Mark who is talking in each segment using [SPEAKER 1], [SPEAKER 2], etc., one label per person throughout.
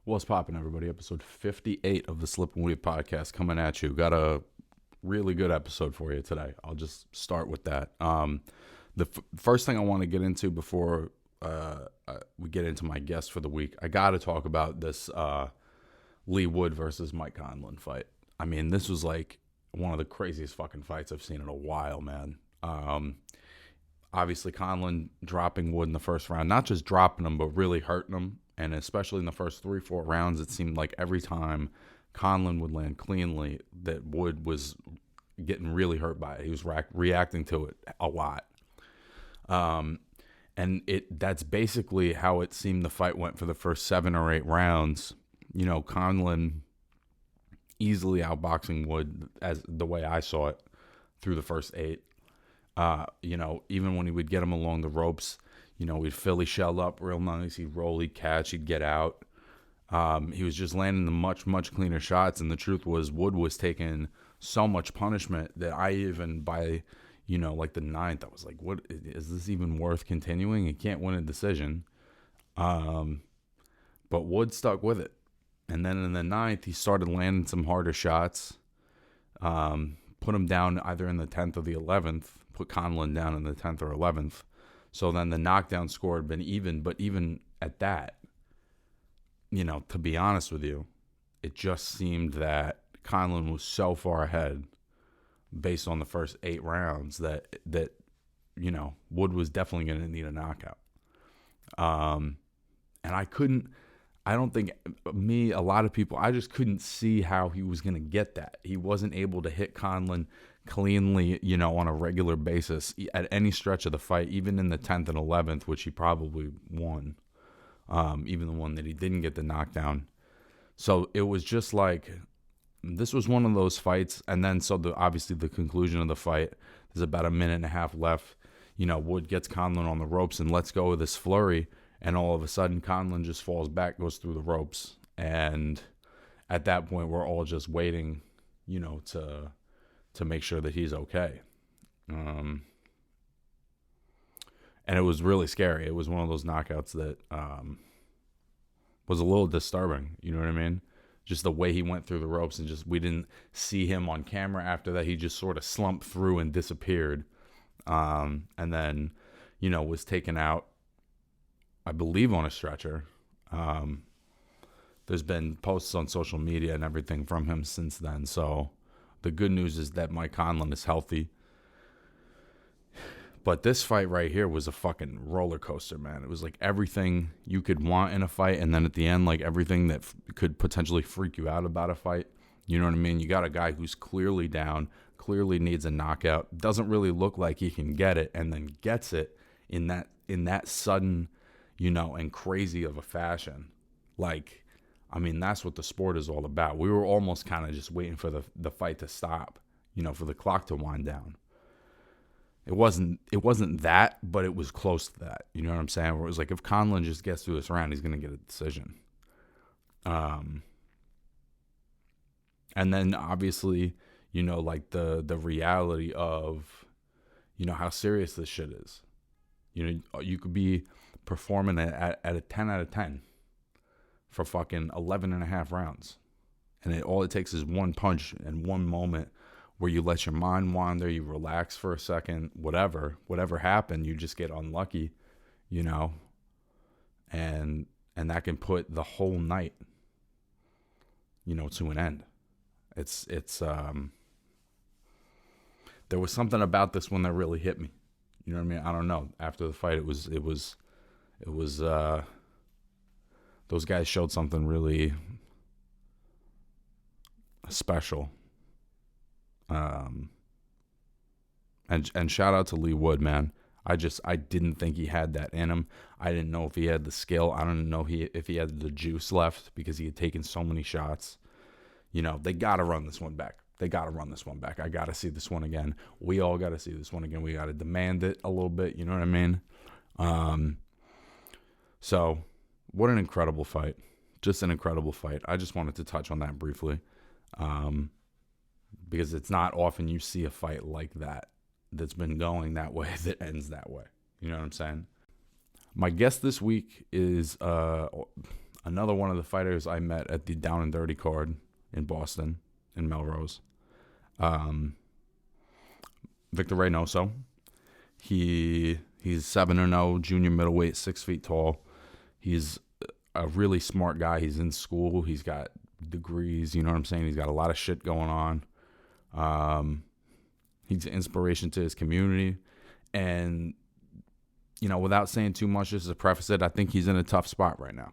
[SPEAKER 1] What's poppin', everybody? Episode 58 of the Slip and Weave podcast coming at you. Got a really good episode for you today. I'll just start with that. The first thing I want to get into before we get into my guest for the week, I got to talk about this Lee Wood versus Mike Conlon fight. I mean, this was like one of the craziest fucking fights I've seen in a while, man. Obviously, Conlon dropping Wood in the first round, not just dropping him, but really hurting him. And especially in the first 3-4 rounds, it seemed like every time Conlon would land cleanly, that Wood was getting really hurt by it. He was reacting to it a lot. And that's basically how it seemed the fight went for the first 7 or 8 rounds. You know, Conlon easily outboxing Wood, as the way I saw it, through the first 8. Even when he would get him along the ropes, he'd Philly shell up real nice. He'd roll, he'd catch, he'd get out. He was just landing the much, much cleaner shots. And the truth was, Wood was taking so much punishment that I even, by, like the 9th, I was like, what is this even worth continuing? He can't win a decision. But Wood stuck with it. And then in the 9th, he started landing some harder shots. Put him down either in the 10th or the 11th. Put Conlon down in the 10th or 11th. So then the knockdown score had been even, but even at that, to be honest with you, it just seemed that Conlon was so far ahead based on the first 8 rounds that Wood was definitely going to need a knockout. And a lot of people, I just couldn't see how he was going to get that. He wasn't able to hit Conlon cleanly, on a regular basis at any stretch of the fight, even in the 10th and 11th, which he probably won, even the one that he didn't get the knockdown. So it was just like, this was one of those fights. And then, obviously the conclusion of the fight, there's about a minute and a half left. Wood gets Conlon on the ropes and lets go of this flurry. And all of a sudden, Conlon just falls back, goes through the ropes. And at that point, we're all just waiting, to make sure that he's okay. And it was really scary. It was one of those knockouts that was a little disturbing. You know what I mean? Just the way he went through the ropes, and we didn't see him on camera after that. He just sort of slumped through and disappeared. And then, was taken out, I believe, on a stretcher. There's been posts on social media and everything from him since then. So the good news is that Mike Conlon is healthy. But this fight right here was a fucking roller coaster, man. It was like everything you could want in a fight, and then at the end, like everything that could potentially freak you out about a fight. You know what I mean? You got a guy who's clearly down, clearly needs a knockout, doesn't really look like he can get it, and then gets it in that sudden, and crazy of a fashion. Like, I mean, that's what the sport is all about. We were almost kind of just waiting for the fight to stop, for the clock to wind down. It wasn't that, but it was close to that. You know what I'm saying? Where it was like, if Conlon just gets through this round, he's going to get a decision. And then obviously, like the reality of, how serious this shit is. You could be performing at a 10 out of 10 for fucking 11 and a half rounds. And all it takes is one punch and one moment where you let your mind wander, you relax for a second, whatever happened, you just get unlucky, and that can put the whole night, to an end. It's there was something about this one that really hit me. You know what I mean? I don't know. After the fight, it was those guys showed something really special. And shout out to Lee Wood, man. I didn't think he had that in him. I didn't know if he had the skill. I don't know if he had the juice left, because he had taken so many shots. They got to run this one back. I got to see this one again. We all got to see this one again. We got to demand it a little bit. You know what I mean? So what an incredible fight. Just an incredible fight. I just wanted to touch on that briefly. Because it's not often you see a fight like that that's been going that way that ends that way. You know what I'm saying? My guest this week is, I another one of the fighters I met at the Down and Dirty card in Boston, in Melrose. Victor Reynoso. He's 7-0, junior middleweight, 6 feet tall. He's a really smart guy. He's in school. He's got degrees. You know what I'm saying? He's got a lot of shit going on. He's an inspiration to his community. And, you know, without saying too much, just to preface it, I think he's in a tough spot right now.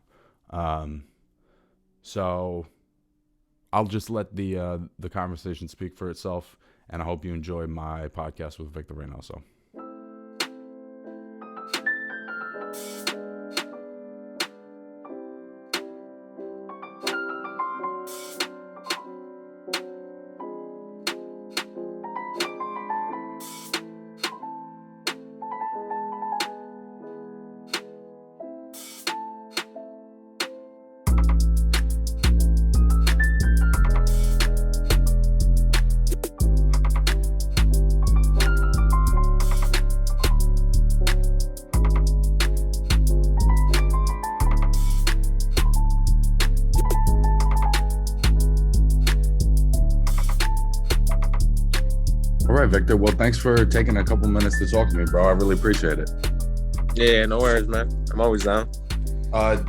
[SPEAKER 1] So I'll just let the conversation speak for itself. And I hope you enjoy my podcast with Victor Reynoso. All right, Victor. Well, thanks for taking a couple minutes to talk to me, bro. I really appreciate it.
[SPEAKER 2] Yeah, no worries, man. I'm always down.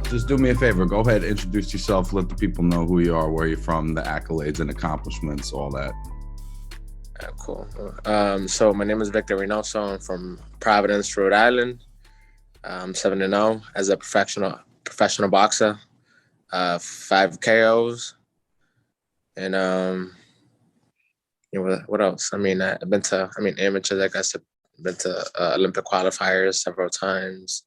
[SPEAKER 1] Just do me a favor. Go ahead, introduce yourself. Let the people know who you are, where you're from, the accolades and accomplishments, all that.
[SPEAKER 2] Cool. So my name is Victor Reynoso. I'm from Providence, Rhode Island. I'm 7-0 as a professional boxer. 5 KOs. And what else? I mean, I've been to, amateur, like I said, been to Olympic qualifiers several times.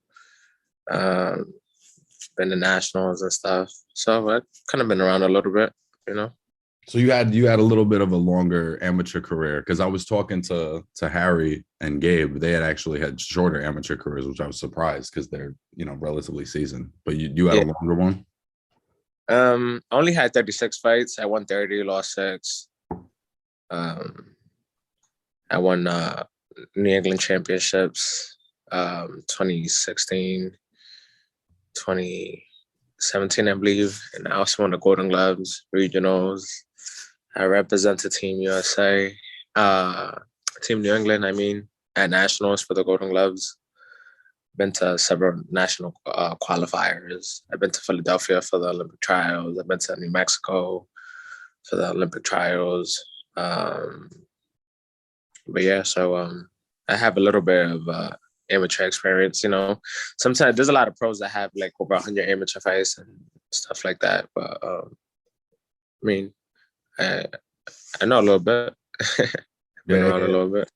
[SPEAKER 2] Been to nationals and stuff. So I've kind of been around a little bit, you know.
[SPEAKER 1] So you had a little bit of a longer amateur career, because I was talking to Harry and Gabe. They had actually had shorter amateur careers, which I was surprised because they're, you know, relatively seasoned. But you had a longer one?
[SPEAKER 2] I only had 36 fights. I won 30, lost 6. I won New England championships 2016, 2017, I believe. And I also won the Golden Gloves, regionals. I represented Team USA, Team New England, at nationals for the Golden Gloves. Been to several national qualifiers. I've been to Philadelphia for the Olympic trials. I've been to New Mexico for the Olympic trials. But yeah, so I have a little bit of amateur experience, you know. Sometimes there's a lot of pros that have like over 100 amateur fights and stuff like that. But I know a little bit. Been around a little bit.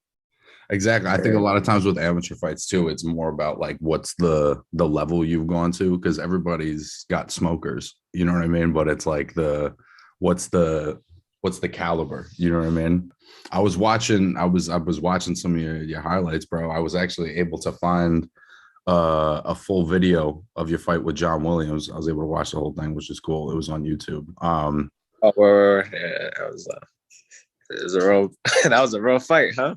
[SPEAKER 1] Exactly. I think a lot of times with amateur fights too, it's more about like what's the level you've gone to, because everybody's got smokers, you know what I mean? But it's like what's the caliber, you know what I mean? I was watching some of your highlights, bro. I was actually able to find a full video of your fight with John Williams. I was able to watch the whole thing, which is cool. It was on YouTube.
[SPEAKER 2] Yeah, it was a real that was a real fight, huh?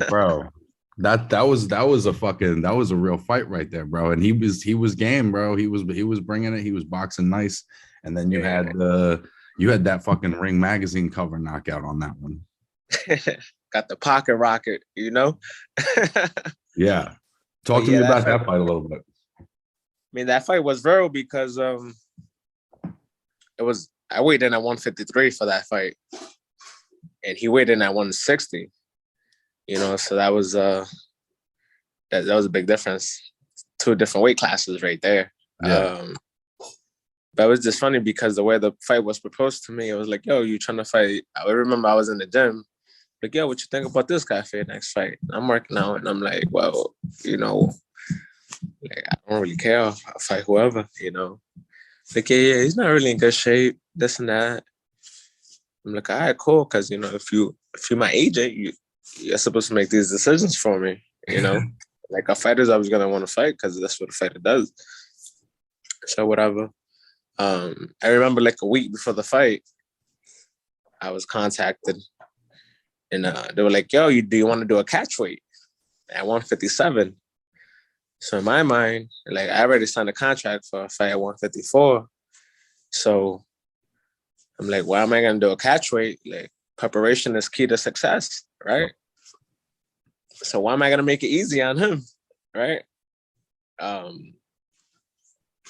[SPEAKER 1] Bro, that was a real fight right there, bro. And he was game, bro. He was bringing it. He was boxing nice. And then you had that fucking Ring magazine cover knockout on that one.
[SPEAKER 2] Got the pocket rocket, you know?
[SPEAKER 1] Yeah. Talk to me about that fight a little bit.
[SPEAKER 2] That fight was viral because I weighed in at 153 for that fight. And he weighed in at 160. You know, so that was that was a big difference. 2 different weight classes right there.
[SPEAKER 1] Yeah.
[SPEAKER 2] But it was just funny because the way the fight was proposed to me, it was like, yo, you trying to fight? I remember I was in the gym. Like, yo, what you think about this guy for your next fight? I'm working out and I'm like, well, you know, like, I don't really care. I'll fight whoever, you know. Like, yeah, he's not really in good shape, this and that. I'm like, all right, cool. Because, you know, if you're my agent, you're supposed to make these decisions for me, you know. Like, a fighter's always going to want to fight because that's what a fighter does. So whatever. I remember like a week before the fight, I was contacted and they were like, yo, do you want to do a catch weight at 157? So in my mind, like I already signed a contract for a fight at 154. So I'm like, why am I gonna do a catch weight? Like, preparation is key to success, right? So why am I gonna make it easy on him, right? Um,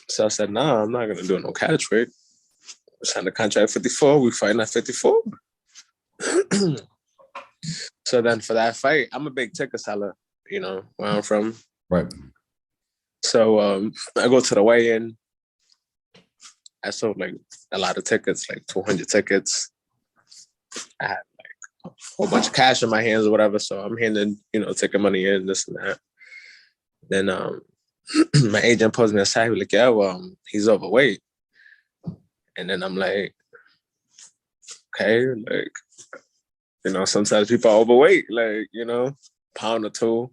[SPEAKER 2] so I said, no, I'm not gonna do no catch weight. We signed the contract at 54. We fighting at 54. So then for that fight, I'm a big ticket seller, you know, where I'm from.
[SPEAKER 1] Right.
[SPEAKER 2] So I go to the weigh-in. I sold like a lot of tickets, like 200 tickets. I had like a whole bunch of cash in my hands or whatever. So I'm handing, you know, ticket money in, this and that. Then my agent pulls me aside, like, yeah, well, he's overweight. And then I'm like, okay, like, you know, sometimes people are overweight, like, you know, pound or two,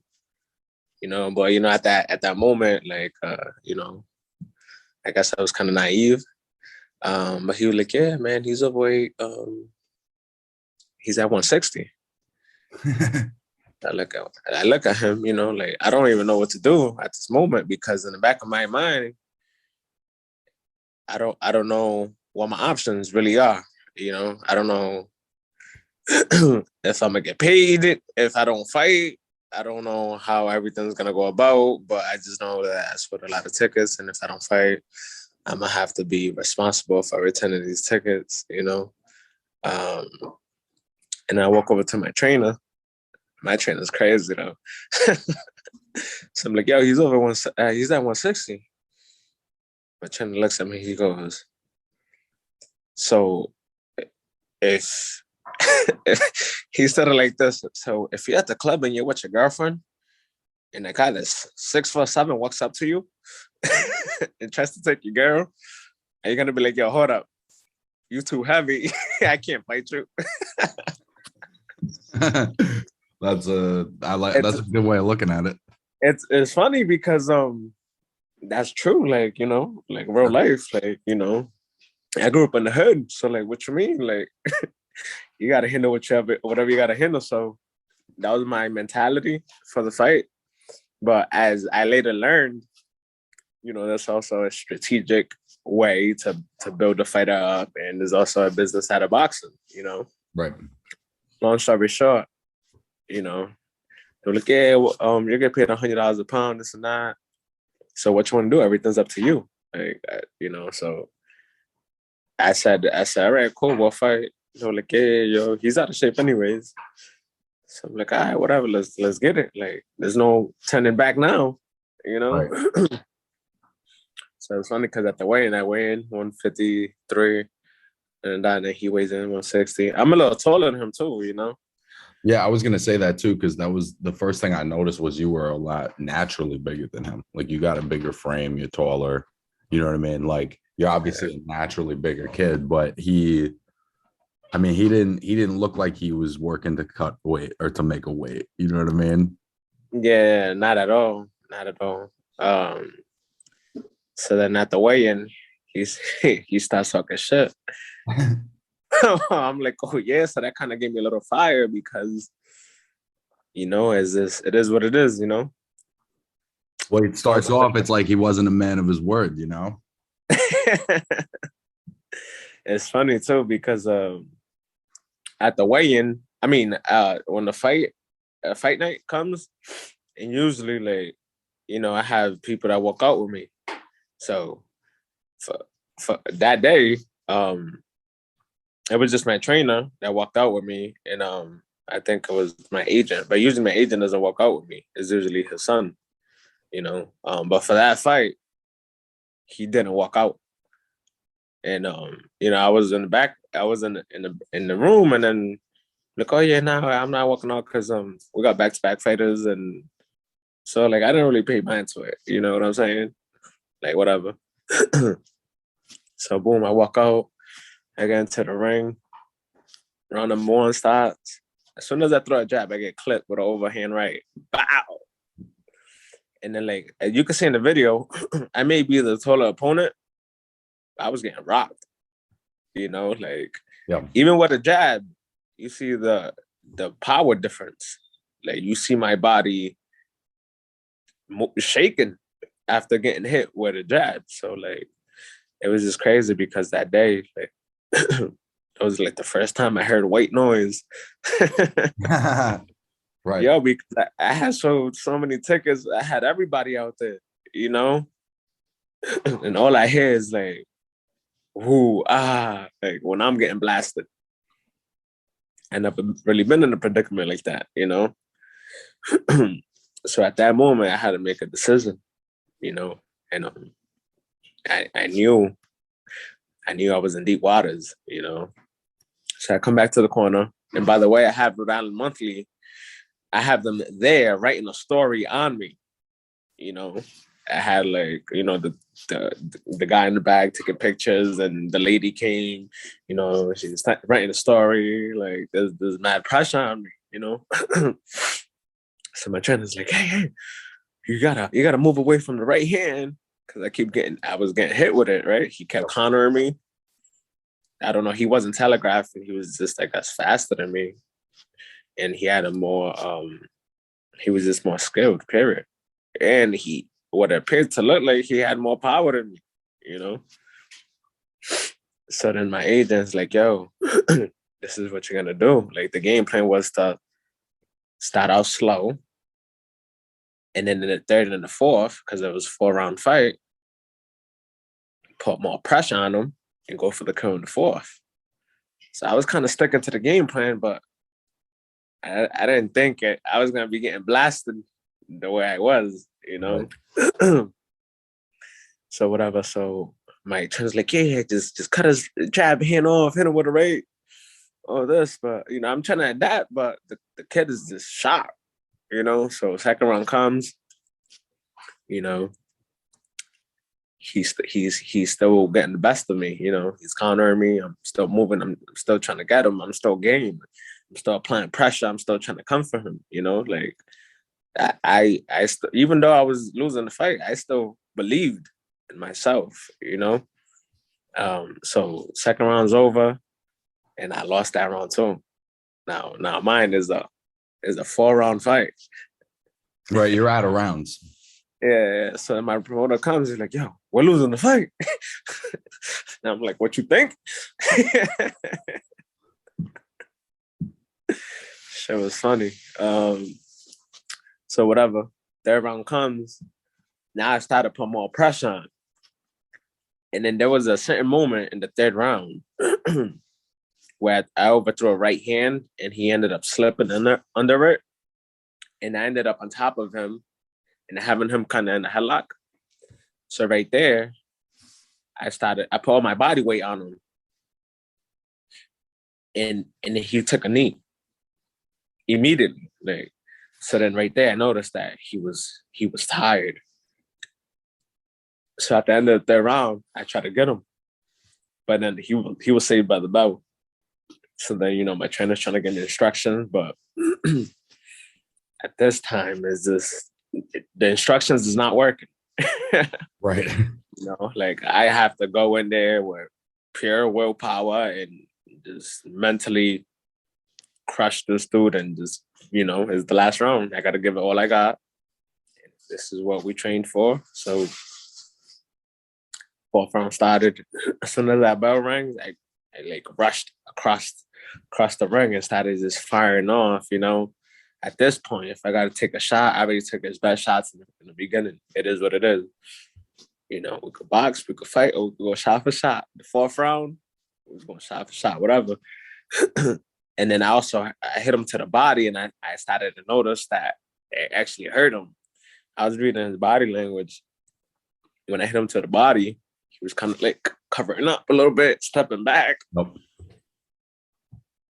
[SPEAKER 2] you know, but you know, at that moment, like, you know, I guess I was kind of naive. But he was like, yeah, man, he's overweight. He's at 160. I look at him, you know, like I don't even know what to do at this moment because in the back of my mind, I don't know what my options really are. You know, I don't know if I'm gonna get paid, if I don't fight. I don't know how everything's gonna go about, but I just know that I sold a lot of tickets, and if I don't fight, I'm gonna have to be responsible for returning these tickets, you know. Um, and I walk over to my trainer. My trainer's crazy though. So I'm like, yo, he's over he's at 160. My trainer looks at me, he goes, so if he said it like this, so if you're at the club and you're with your girlfriend and a guy that's 6'7" walks up to you and tries to take your girl, are you gonna be like, yo, hold up, you too heavy, I can't fight you?
[SPEAKER 1] That's a good way of looking at it.
[SPEAKER 2] It's funny because that's true, like, you know, like real life, like, you know, I grew up in the hood, so like, what you mean, like, you gotta handle whatever you gotta handle. So that was my mentality for the fight. But as I later learned, you know, that's also a strategic way to build a fighter up, and there's also a business out of boxing, you know.
[SPEAKER 1] Right.
[SPEAKER 2] Long story short, you know, they're like, yeah, well, you get paid $100 a pound, this and that. So what you want to do? Everything's up to you, like, you know. So I said, all right, cool, we'll fight. They're like, yeah, yo, he's out of shape anyways. So I'm like, all right, whatever, let's get it. Like, there's no turning back now, you know.
[SPEAKER 1] Right.
[SPEAKER 2] So it's funny because at the weigh-in, I weigh in 153, and then he weighs in 160. I'm a little taller than him too, you know.
[SPEAKER 1] Yeah, I was gonna say that too, because that was the first thing I noticed was you were a lot naturally bigger than him. Like you got a bigger frame, you're taller. You know what I mean? Like you're obviously a naturally bigger kid, but he didn't look like he was working to cut weight or to make a weight. You know what I mean?
[SPEAKER 2] Yeah, not at all, not at all. So then at the weigh-in, he starts talking shit. I'm like, oh yeah, so that kind of gave me a little fire because, you know, it is what it is, you know.
[SPEAKER 1] Well, it starts off, it's like he wasn't a man of his word, you know?
[SPEAKER 2] It's funny too because at the weigh-in, I mean, when the fight night comes, and usually like, you know, I have people that walk out with me. So for that day, it was just my trainer that walked out with me, and I think it was my agent. But usually my agent doesn't walk out with me. It's usually his son, you know. But for that fight, he didn't walk out. And you know, I was in the back, I was in the room, and then like, oh yeah, no, I'm not walking out because we got back-to-back fighters, and so like I didn't really pay mind to it. You know what I'm saying? Like whatever. So boom, I walk out, I get into the ring, round number one starts. As soon as I throw a jab, I get clipped with an overhand right. Bow. And then like you can see in the video, I may be the taller opponent, I was getting rocked. You know, like
[SPEAKER 1] Yeah.
[SPEAKER 2] even with a jab, you see the power difference. Like you see my body shaking after getting hit with a jab. So like it was just crazy because that day, like, it was like the first time I heard white noise.
[SPEAKER 1] Right.
[SPEAKER 2] Yo, because I had so many tickets, I had everybody out there, you know, and all I hear is like, "Whoo ah!" Like when I'm getting blasted, and I've really been in a predicament like that, you know. So at that moment, I had to make a decision, you know, and I knew I was in deep waters, you know. So I come back to the corner, and by the way, I have Rhode Island Monthly. I have them there writing a story on me, you know. I had like, you know, the guy in the bag taking pictures, and the lady came, you know, she's writing a story. Like there's mad pressure on me, you know. So my trainer's like, hey, you gotta move away from the right hand because I was getting hit with it, right? He kept countering me. I don't know. He wasn't telegraphing. He was just like us faster than me, and he had a more he was just more skilled. Period. And he what appeared to look like he had more power than me, you know. So then my agent's like, "Yo, this is what you're gonna do." Like the game plan was to start out slow, and then in the third and the fourth, because it was 4 round fight, put more pressure on him and go for the kill in the fourth. So I was kind of sticking to the game plan, but I didn't think I was gonna be getting blasted the way I was, you know. Right. So whatever. So my trainer's like, yeah, just cut his jab hand off, hit him with a right, all this. But you know, I'm trying to adapt, but the kid is just sharp, you know. So second round comes, you know, he's still getting the best of me, you know. He's countering me. I'm still moving. I'm still trying to get him. I'm still game. I'm still applying pressure. I'm still trying to come for him, you know. Like even though I was losing the fight, I still believed in myself, you know. So second round's over, and I lost that round too. Now mine is a 4 round fight.
[SPEAKER 1] Right, you're out of rounds.
[SPEAKER 2] Yeah. So my promoter comes, he's like, "Yo, we're losing the fight." And I'm like, "What you think?" Shit was funny. So whatever. Third round comes. Now I started to put more pressure on. And then there was a certain moment in the third round where I overthrew a right hand and he ended up slipping under it. And I ended up on top of him and having him kind of in a headlock. So right there, I put all my body weight on him. And he took a knee immediately. Like, so then right there, I noticed that he was tired. So at the end of the third round, I tried to get him. But then he was saved by the bell. So then, you know, my trainer's trying to get the instructions, but at this time, is just the instructions is not working.
[SPEAKER 1] Right.
[SPEAKER 2] You know, like I have to go in there with pure willpower and just mentally crush this dude, and just, you know, it's the last round. I got to give it all I got. And this is what we trained for. So fourth round started. As soon as that bell rang, I like rushed across the ring and started just firing off, you know. At this point, if I got to take a shot, I already took his best shots in the beginning. It is what it is. You know, we could box, we could fight, or we could go shot for shot. The fourth round, we was going shot for shot, whatever. And then I hit him to the body, and I started to notice that it actually hurt him. I was reading his body language. When I hit him to the body, he was kind of like covering up a little bit, stepping back.
[SPEAKER 1] Nope.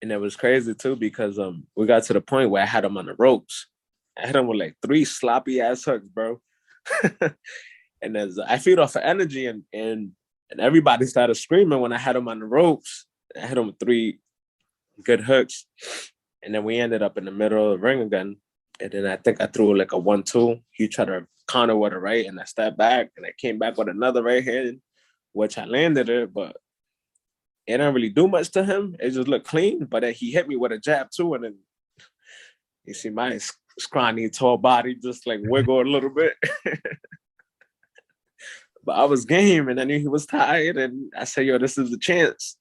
[SPEAKER 2] And it was crazy too, because we got to the point where I had him on the ropes. I hit him with like 3 sloppy ass hooks, bro. And as I feed off of energy, and everybody started screaming when I had him on the ropes. I hit him with 3 good hooks. And then we ended up in the middle of the ring again. And then I think I threw like a 1-2. He tried to counter with a right, and I stepped back, and I came back with another right hand, which I landed it, but it didn't really do much to him. It just looked clean. But then he hit me with a jab too, and then you see my scrawny, tall body just like wiggle a little bit. But I was game, and I knew he was tired, and I said, "Yo, this is the chance."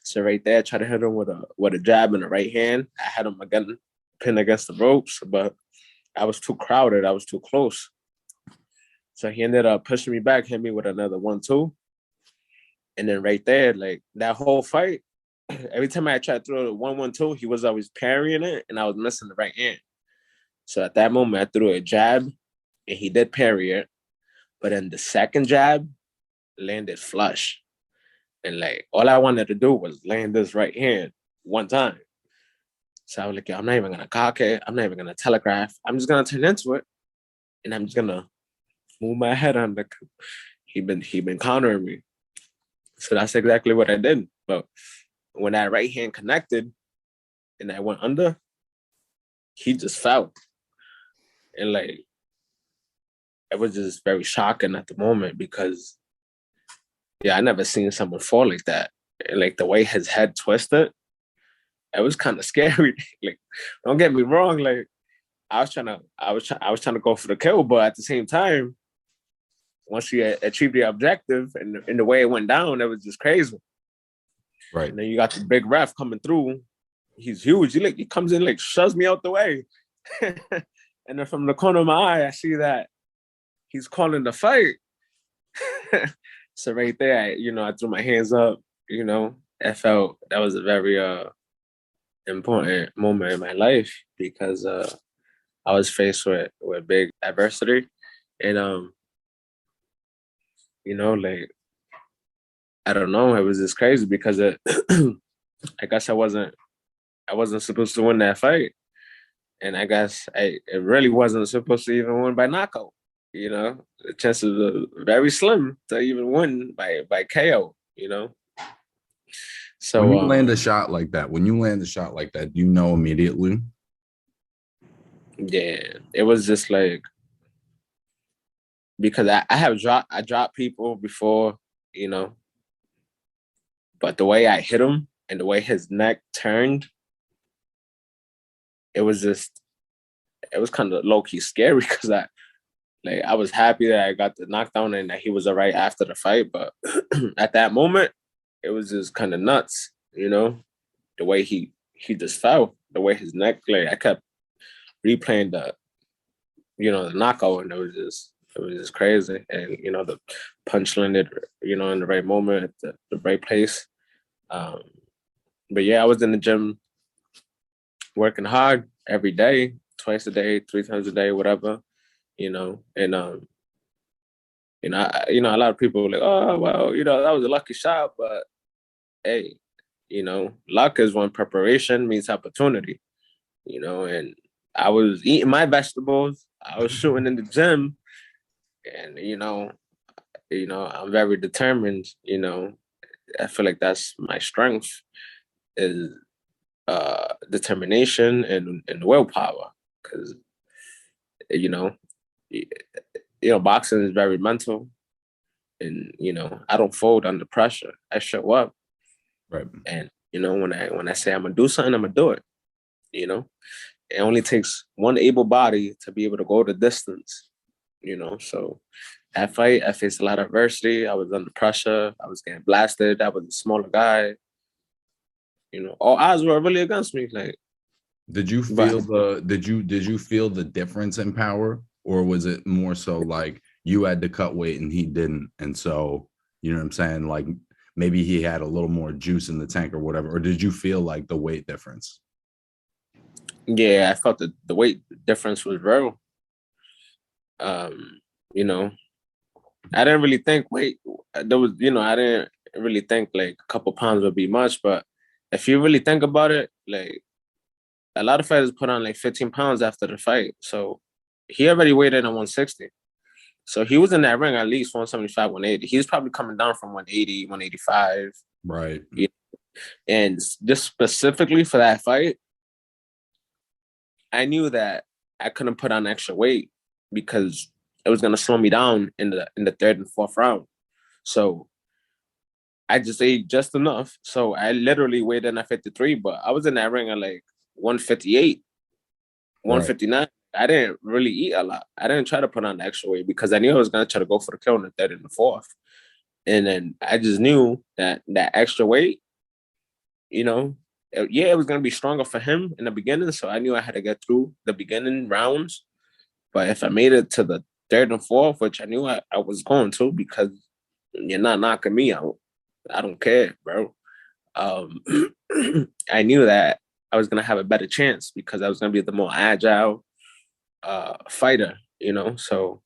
[SPEAKER 2] So right there, I tried to hit him with a jab in the right hand. I had him again pinned against the ropes, but I was too crowded. I was too close. So he ended up pushing me back, hit me with another 1-2. And then right there, like that whole fight, every time I tried to throw the 1-1-2, he was always parrying it, and I was missing the right hand. So at that moment, I threw a jab, and he did parry it. But then the second jab landed flush. And like all I wanted to do was land this right hand one time. So I was like, yo, I'm not even gonna cock it. I'm not even gonna telegraph. I'm just gonna turn into it, and I'm just gonna move my head under. He been countering me. So that's exactly what I did. But when that right hand connected and I went under, he just fell. And like it was just very shocking at the moment because I never seen someone fall like that. And like the way his head twisted, it was kind of scary. Like, don't get me wrong, like I was trying to go for the kill, but at the same time, once he achieved the objective and the way it went down, it was just crazy.
[SPEAKER 1] Right.
[SPEAKER 2] And then you got the big ref coming through. He's huge. He comes in, like shoves me out the way. And then from the corner of my eye, I see that he's calling the fight. So right there, I threw my hands up. I felt that was a very important moment in my life because I was faced with big adversity, and like I don't know, it was just crazy because I guess I wasn't supposed to win that fight, and I guess it really wasn't supposed to even win by knockout. The chances are very slim to even win by KO.
[SPEAKER 1] When
[SPEAKER 2] So
[SPEAKER 1] you land a shot like that, you know immediately.
[SPEAKER 2] yeah, it was just like because I dropped people before, but the way I hit him and the way his neck turned, it was kind of low key scary because I was happy that I got the knockdown and that he was all right after the fight, but at that moment, it was just kind of nuts, the way he just fell, the way his neck, like I kept replaying the knockout, and it was just crazy, and the punch landed, in the right moment at the right place. But yeah, I was in the gym working hard every day, twice a day, 3 times a day, whatever, and a lot of people were like, oh well, that was a lucky shot, but hey, luck is when preparation meets opportunity, and I was eating my vegetables, I was shooting in the gym, and I'm very determined, I feel like that's my strength is determination and willpower because you know boxing is very mental, and I don't fold under pressure. I show up,
[SPEAKER 1] Right.
[SPEAKER 2] and when I say I'm gonna do something, I'm gonna do it. It only takes one able body to be able to go the distance. So that fight, I faced a lot of adversity. I was under pressure. I was getting blasted. I was a smaller guy. All odds were really against me. Like,
[SPEAKER 1] Did you
[SPEAKER 2] but
[SPEAKER 1] feel did you feel the difference in power, or was it more so like you had to cut weight and he didn't, and so you know what I'm saying, like maybe he had a little more juice in the tank or whatever, or did you feel like the weight difference?
[SPEAKER 2] yeah, I felt that the weight difference was real. Um, you know, I didn't really think weight. There was, I didn't really think like a couple pounds would be much, but if you really think about it, like a lot of fighters put on like 15 pounds after the fight. So he already weighed in at 160. So he was in that ring at least 175, 180. He's probably coming down from 180, 185.
[SPEAKER 1] Right.
[SPEAKER 2] And just specifically for that fight, I knew that I couldn't put on extra weight because it was gonna slow me down in the third and fourth round. So I just ate just enough. So I literally weighed in at 53, but I was in that ring at like 158,
[SPEAKER 1] Right.
[SPEAKER 2] 159. I didn't really eat a lot. I didn't try to put on the extra weight because I knew I was gonna try to go for the kill in the third and the fourth. And then I just knew that that extra weight, you know, yeah, it was gonna be stronger for him in the beginning. So I knew I had to get through the beginning rounds. But if I made it to the third and fourth, which I knew I was going to, because you're not knocking me out, I don't care, bro. Um, I knew that I was gonna have a better chance because I was gonna be the more agile fighter, you know. So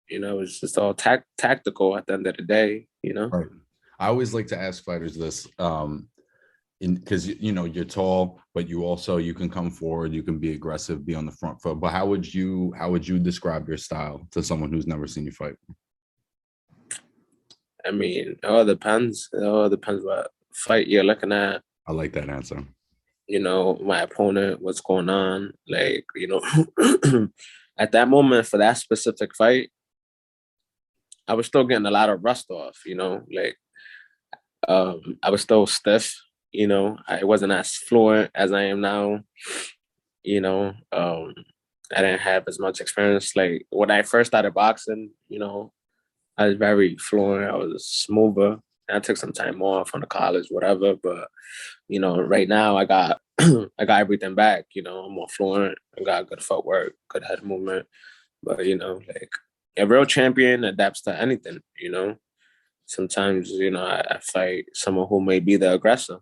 [SPEAKER 2] it was just all tactical at the end of the day, you know.
[SPEAKER 1] Right. I always like to ask fighters this, because you're tall, but you can come forward, you can be aggressive, be on the front foot. But how would you describe your style to someone who's never seen you fight?
[SPEAKER 2] I mean, it all depends. It all depends what fight you're looking at.
[SPEAKER 1] I like that answer.
[SPEAKER 2] My opponent, what's going on. Like, at that moment for that specific fight, I was still getting a lot of rust off, like I was still stiff, I wasn't as fluent as I am now, you know. I didn't have as much experience. Like when I first started boxing, I was very fluent, I was smoother. I took some time off from the college, whatever, but right now I got I got everything back. I'm more fluent. I got good footwork, good head movement. But like a real champion adapts to anything. Sometimes I fight someone who may be the aggressor.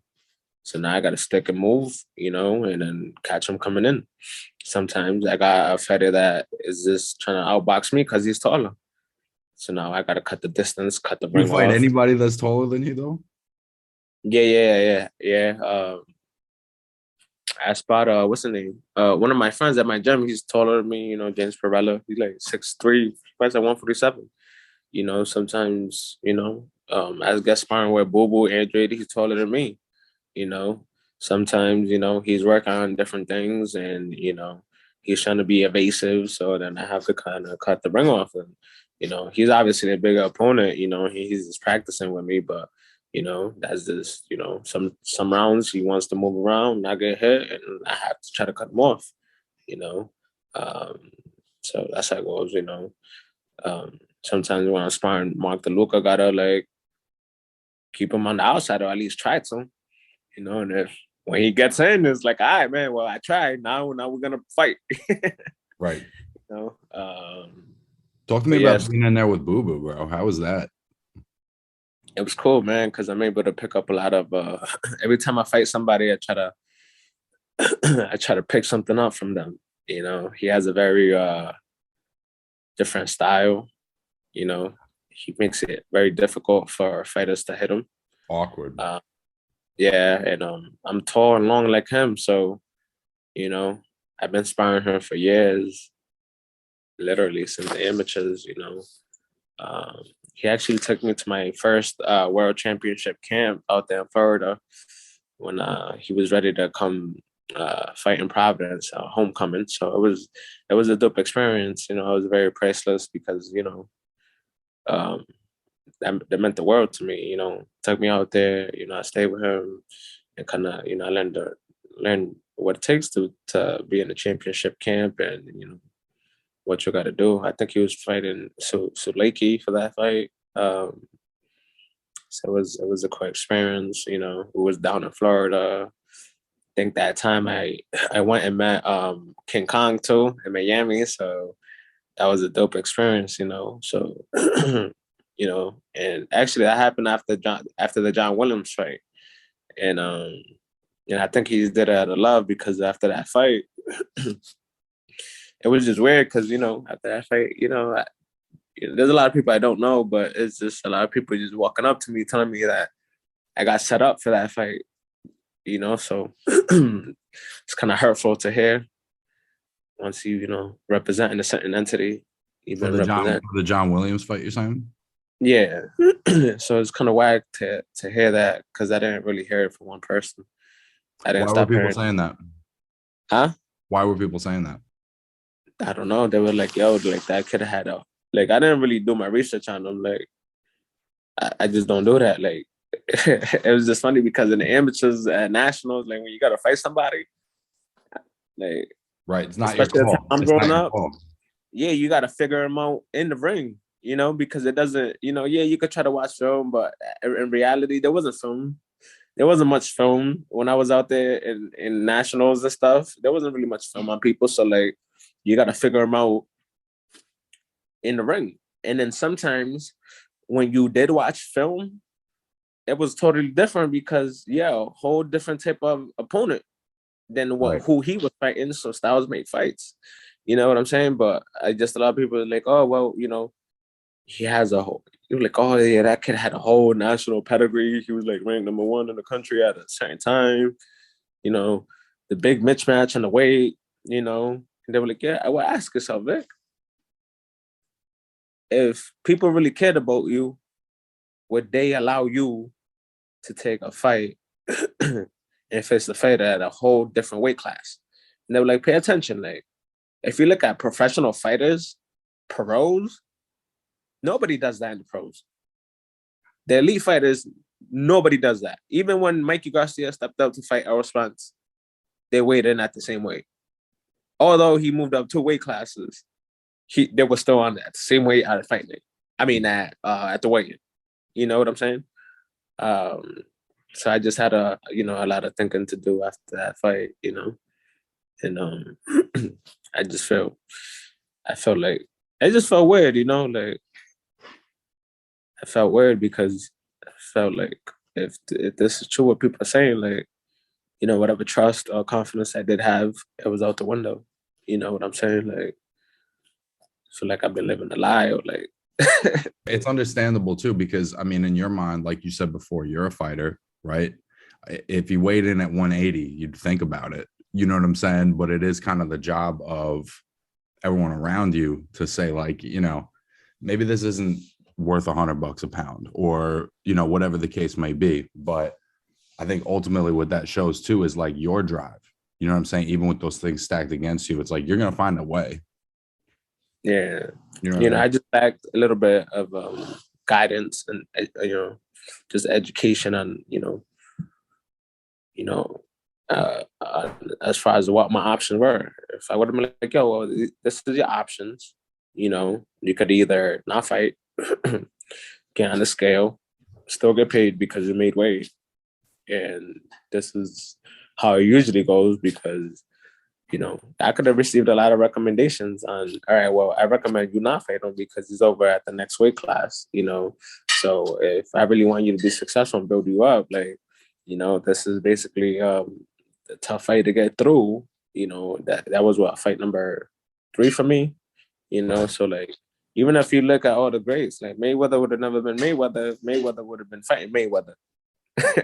[SPEAKER 2] So now I got to stick and move, and then catch him coming in. Sometimes I got a fighter that is just trying to outbox me because he's taller. So now I got to cut the distance, cut the
[SPEAKER 1] You
[SPEAKER 2] ring
[SPEAKER 1] fight
[SPEAKER 2] off.
[SPEAKER 1] anybody that's taller than you, though?
[SPEAKER 2] Yeah. I spot what's his name? One of my friends at my gym, he's taller than me, James Perella. He's like 6'3", fights at 147. Sometimes, as guest sparring with Boo Boo Andrade, he's taller than me, you know. Sometimes, he's working on different things and, he's trying to be evasive. So then I have to kind of cut the ring off him. He's obviously a bigger opponent, he's just practicing with me, but that's just, some rounds he wants to move around, not get hit, and I have to try to cut him off, you know. Um, so that's how it goes. Sometimes when I'm sparring Mark DeLuca, gotta like keep him on the outside or at least try to, and if when he gets in, it's like, all right, man, well, I tried. Now we're gonna fight.
[SPEAKER 1] Right.
[SPEAKER 2] you know. Um,
[SPEAKER 1] Talk to me
[SPEAKER 2] but
[SPEAKER 1] about
[SPEAKER 2] yes,
[SPEAKER 1] being in there with Boo Boo, bro. How was that?
[SPEAKER 2] it was cool, man, because I'm able to pick up a lot of every time I fight somebody, I try to I try to pick something up from them. He has a very different style. He makes it very difficult for fighters to hit him.
[SPEAKER 1] Awkward.
[SPEAKER 2] Yeah, and I'm tall and long like him, so you know, I've been sparring him for years, literally since the amateurs. He actually took me to my first world championship camp out there in Florida when he was ready to come fight in Providence, homecoming. So it was a dope experience. It was very priceless because um, that meant the world to me. Took me out there. I stayed with him and kind of I learn what it takes to be in a championship camp and what you got to do. I think he was fighting Suleki for that fight. So it was a cool experience. It was down in Florida. I think that time I went and met King Kong too in Miami. So that was a dope experience. So and actually that happened after the John Williams fight, and I think he did it out of love because after that fight, it was just weird because after that fight, there's a lot of people I don't know, but it's just a lot of people just walking up to me telling me that I got set up for that fight. So it's kind of hurtful to hear once representing a certain entity, you've
[SPEAKER 1] For
[SPEAKER 2] been
[SPEAKER 1] the John
[SPEAKER 2] representing.
[SPEAKER 1] for the John Williams fight, you're saying?
[SPEAKER 2] Yeah. So it's kind of whack to hear that because I didn't really hear it from one person. I didn't
[SPEAKER 1] Why were
[SPEAKER 2] stop
[SPEAKER 1] people
[SPEAKER 2] hearing.
[SPEAKER 1] saying that?
[SPEAKER 2] Huh?
[SPEAKER 1] Why were people saying that?
[SPEAKER 2] I don't know. They were like, yo, like that could have had a like I didn't really do my research on them. Like I just don't do that. Like it was just funny because in the amateurs and nationals, like when you gotta fight somebody, like
[SPEAKER 1] Right. It's not your
[SPEAKER 2] especially the time
[SPEAKER 1] call.
[SPEAKER 2] I'm
[SPEAKER 1] It's not
[SPEAKER 2] growing
[SPEAKER 1] your
[SPEAKER 2] up.
[SPEAKER 1] call.
[SPEAKER 2] Yeah, you got to figure them out in the ring, because it doesn't, yeah, you could try to watch film, but in reality, there wasn't film. There wasn't much film when I was out there in nationals and stuff. There wasn't really much film on people. So, like, you got to figure them out in the ring. And then sometimes when you did watch film, it was totally different because, yeah, a whole different type of opponent than
[SPEAKER 1] Right.
[SPEAKER 2] who he was fighting. So styles make fights. You know what I'm saying? But I just, a lot of people are like, oh, well, he has a whole, you're like, oh, yeah, that kid had a whole national pedigree. He was like ranked #1 in the country at a certain time. The big mismatch and the weight, and they were like, yeah, I would ask yourself, Vic, if people really cared about you, would they allow you to take a fight and face the fighter at a whole different weight class? And they were like, pay attention. Like, if you look at professional fighters, pros, nobody does that in the pros. The elite fighters, nobody does that. Even when Mikey Garcia stepped up to fight Errol Spence, they weighed in at the same weight. Although he moved up 2 weight classes, they were still on that same weight at the fight night. I mean, at the weigh-in. You know what I'm saying? So I just had a lot of thinking to do after that fight, and I felt like it just felt weird, like I felt weird because I felt like if this is true what people are saying, like, whatever trust or confidence I did have, it was out the window. You know what I'm saying? Like, I feel like I've been living a lie, or like.
[SPEAKER 1] It's understandable too, because I mean, in your mind, like you said before, you're a fighter, right? If you weighed in at 180, you'd think about it. You know what I'm saying? But it is kind of the job of everyone around you to say, like, maybe this isn't worth $100 a pound, or whatever the case may be. But I think ultimately what that shows too is like your drive. You know what I'm saying? Even with those things stacked against you, it's like you're gonna find a way.
[SPEAKER 2] Yeah.
[SPEAKER 1] You know what I mean?
[SPEAKER 2] I just lacked a little bit of guidance and just education on as far as what my options were. If I would have been like, yo, well, this is your options. You could either not fight, get on the scale, still get paid because you made weight, and this is how it usually goes because. I could have received a lot of recommendations on, all right, well, I recommend you not fight him because he's over at the next weight class, So if I really want you to be successful and build you up, like, this is basically a tough fight to get through. That was what, fight number 3 for me, So like, even if you look at all the greats, like Mayweather would have never been Mayweather. Mayweather would have been fighting Mayweather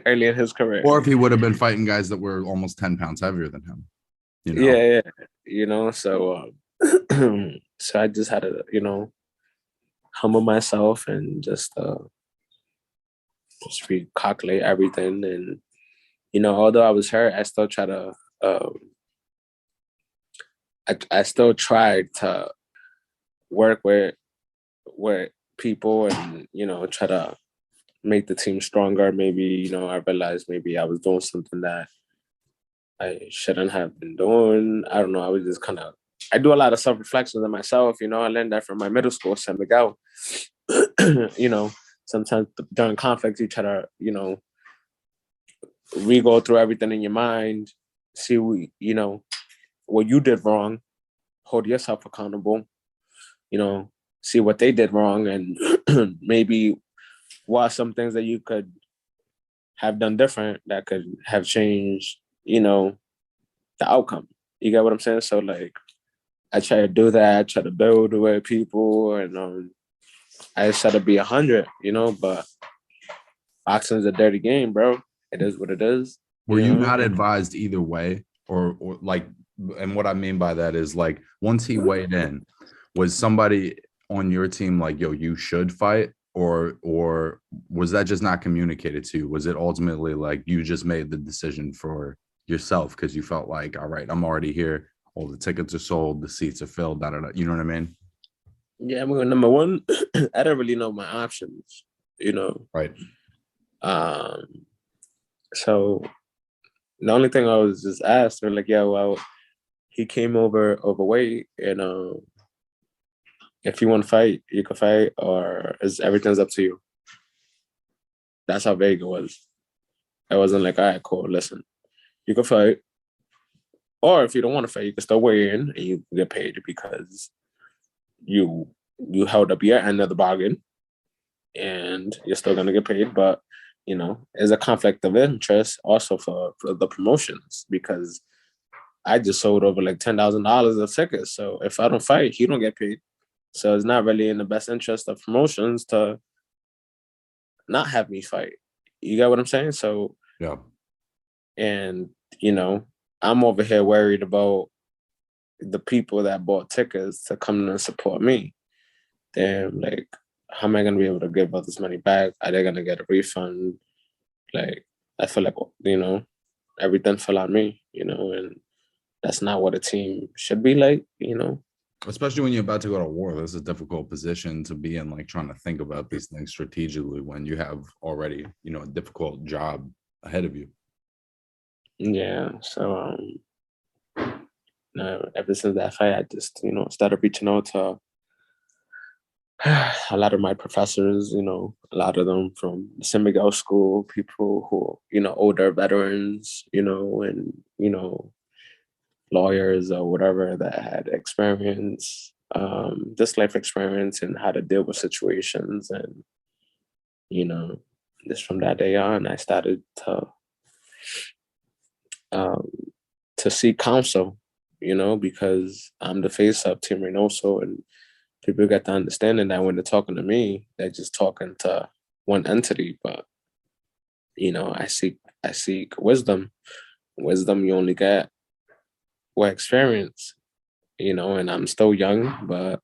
[SPEAKER 2] early in his career.
[SPEAKER 1] Or if he would have been fighting guys that were almost 10 pounds heavier than him.
[SPEAKER 2] Yeah, so so I just had to, humble myself and just recalculate everything. And although I was hurt, I still try to I still tried to work with people and try to make the team stronger. Maybe I realized maybe I was doing something that I shouldn't have been doing. I don't know. I was just I do a lot of self-reflections on myself. I learned that from my middle school, San Miguel. Sometimes during conflict, you try to, re-go through everything in your mind, see, what you did wrong, hold yourself accountable, see what they did wrong, and maybe what are some things that you could have done different that could have changed, the outcome. You get what I'm saying? So like, I try to do that. I try to build with people, and I just try to be 100. But boxing's a dirty game, bro. It is what it is.
[SPEAKER 1] Were you not advised either way, or like, and what I mean by that is like, once he weighed in, was somebody on your team like, yo, you should fight, or was that just not communicated to you? Was it ultimately like you just made the decision for yourself because you felt like, all right, I'm already here, all the tickets are sold, the seats are filled, da da da. You know what I mean?
[SPEAKER 2] Yeah, I'm going number one. I don't really know my options,
[SPEAKER 1] Right.
[SPEAKER 2] So the only thing I was just asked, they're like, yeah, well, he came over overweight, and if you want to fight, you can fight, or is everything's up to you. That's how vague it was. I wasn't like, all right, cool, listen, you can fight, or if you don't want to fight, you can still weigh in and you get paid because you held up your end of the bargain, and you're still gonna get paid. But there's a conflict of interest also for the promotions, because I just sold over like $10,000 of tickets. So if I don't fight, he don't get paid. So it's not really in the best interest of promotions to not have me fight. You get what I'm saying? So
[SPEAKER 1] Yeah.
[SPEAKER 2] and I'm over here worried about the people that bought tickets to come and support me. Damn, like, how am I gonna be able to give all this money back? Are they gonna get a refund? Like, I feel like everything fell on me, and that's not what a team should be like,
[SPEAKER 1] Especially when you're about to go to war, this is a difficult position to be in, like trying to think about these things strategically when you have already, a difficult job ahead of you.
[SPEAKER 2] Yeah. So ever since that fight, I just started reaching out to a lot of my professors, a lot of them from the San Miguel school, people who, older veterans, and, lawyers or whatever that had experience, just life experience and how to deal with situations. And, just from that day on, I started um, to seek counsel, because I'm the face of Team Reynoso, and people get the understanding that when they're talking to me, they're just talking to one entity. But I seek wisdom. Wisdom you only get with experience. And I'm still young, but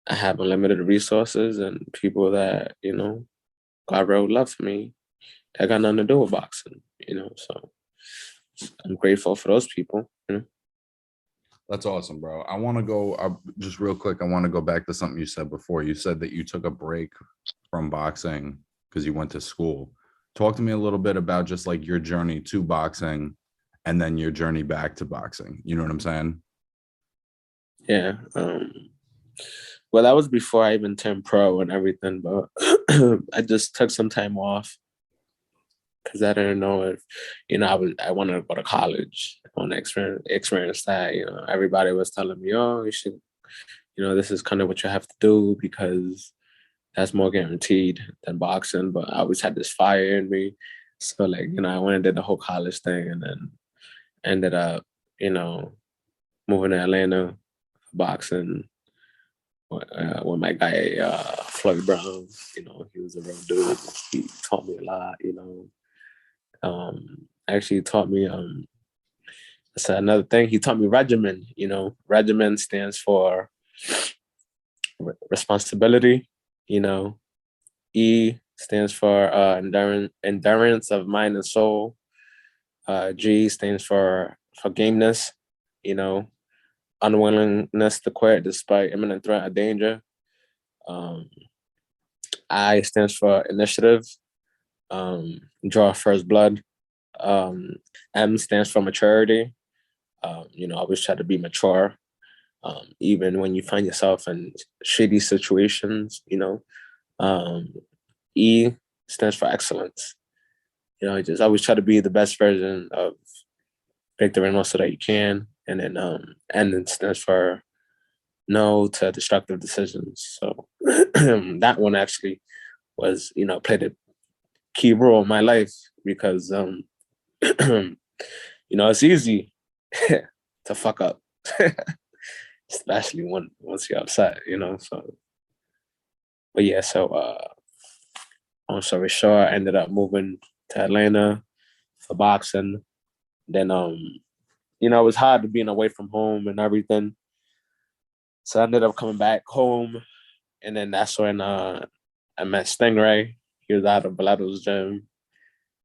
[SPEAKER 2] I have unlimited resources and people that God wrote love for me. That got nothing to do with boxing. So I'm grateful for those people.
[SPEAKER 1] That's awesome, bro. I want to go just real quick. I want to go back to something you said before. You said that you took a break from boxing because you went to school. Talk to me a little bit about just like your journey to boxing and then your journey back to boxing. You know what I'm saying?
[SPEAKER 2] Yeah. Well, that was before I even turned pro and everything, but I just took some time off because I didn't know if, I wanted to go to college. I want to experience that. Everybody was telling me, oh, you should, this is kind of what you have to do because that's more guaranteed than boxing. But I always had this fire in me. So like, I went and did the whole college thing, and then ended up, moving to Atlanta, boxing with my guy, Floyd Brown. He was a real dude. He taught me a lot. Actually taught me that's another thing. He taught me regimen. Regimen stands for responsibility. E stands for endurance of mind and soul. G stands for gameness. Unwillingness to quit despite imminent threat of danger. Um, I stands for initiative. Draw first blood. M stands for maturity. Always try to be mature, even when you find yourself in shitty situations. Um, E stands for excellence. Just always try to be the best version of Victor Reynoso that you can. And then N stands for no to destructive decisions. So that one actually was, played a key role in my life because, it's easy to fuck up, especially once you're upset, So, but yeah, so long story short, I ended up moving to Atlanta for boxing. Then, it was hard being away from home and everything. So I ended up coming back home, and then that's when I met Stingray. He was out of Valedo's gym.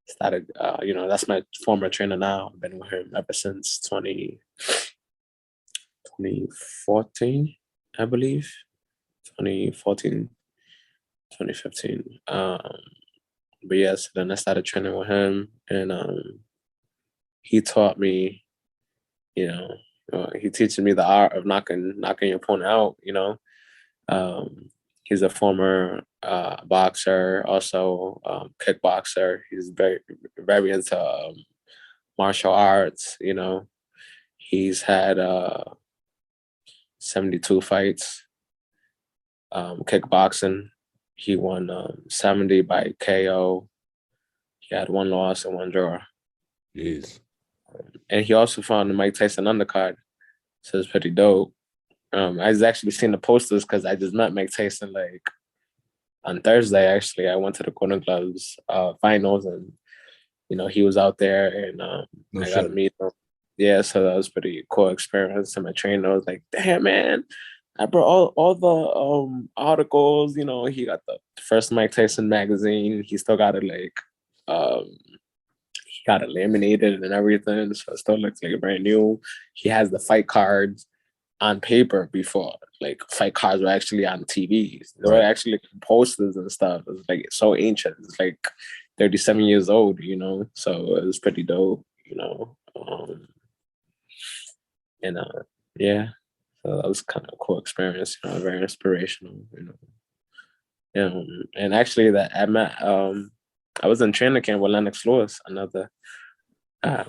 [SPEAKER 2] Started, that's my former trainer now. I've been with him ever since 2014, I believe. 2014, 2015. But yes, then I started training with him, and he taught me, He teaches me the art of knocking your opponent out. He's a former boxer, also kickboxer. He's very into martial arts. He's had 72 fights kickboxing. He won 70 by KO. He had one loss and one draw.
[SPEAKER 1] Jeez.
[SPEAKER 2] And he also found the Mike Tyson undercard. So it's pretty dope. I was actually seeing the posters because I just met Mike Tyson like on Thursday. Actually, I went to the Golden Gloves finals, and he was out there, and
[SPEAKER 1] No
[SPEAKER 2] I got to
[SPEAKER 1] shit.
[SPEAKER 2] meet him. Yeah, so that was pretty cool experience. And my trainer was like, "Damn, man, I brought all the articles. He got the first Mike Tyson magazine. He still got it he got it laminated and everything, so it still looks like brand new. He has the fight cards on paper before. Like fight cards were actually on TVs. They were
[SPEAKER 1] Right.
[SPEAKER 2] actually like, posters and stuff. It was like so ancient. It's like 37 years old, So it was pretty dope, and yeah. So that was kind of a cool experience, very inspirational. And actually that I met I was in training camp with Lennox Lewis, another uh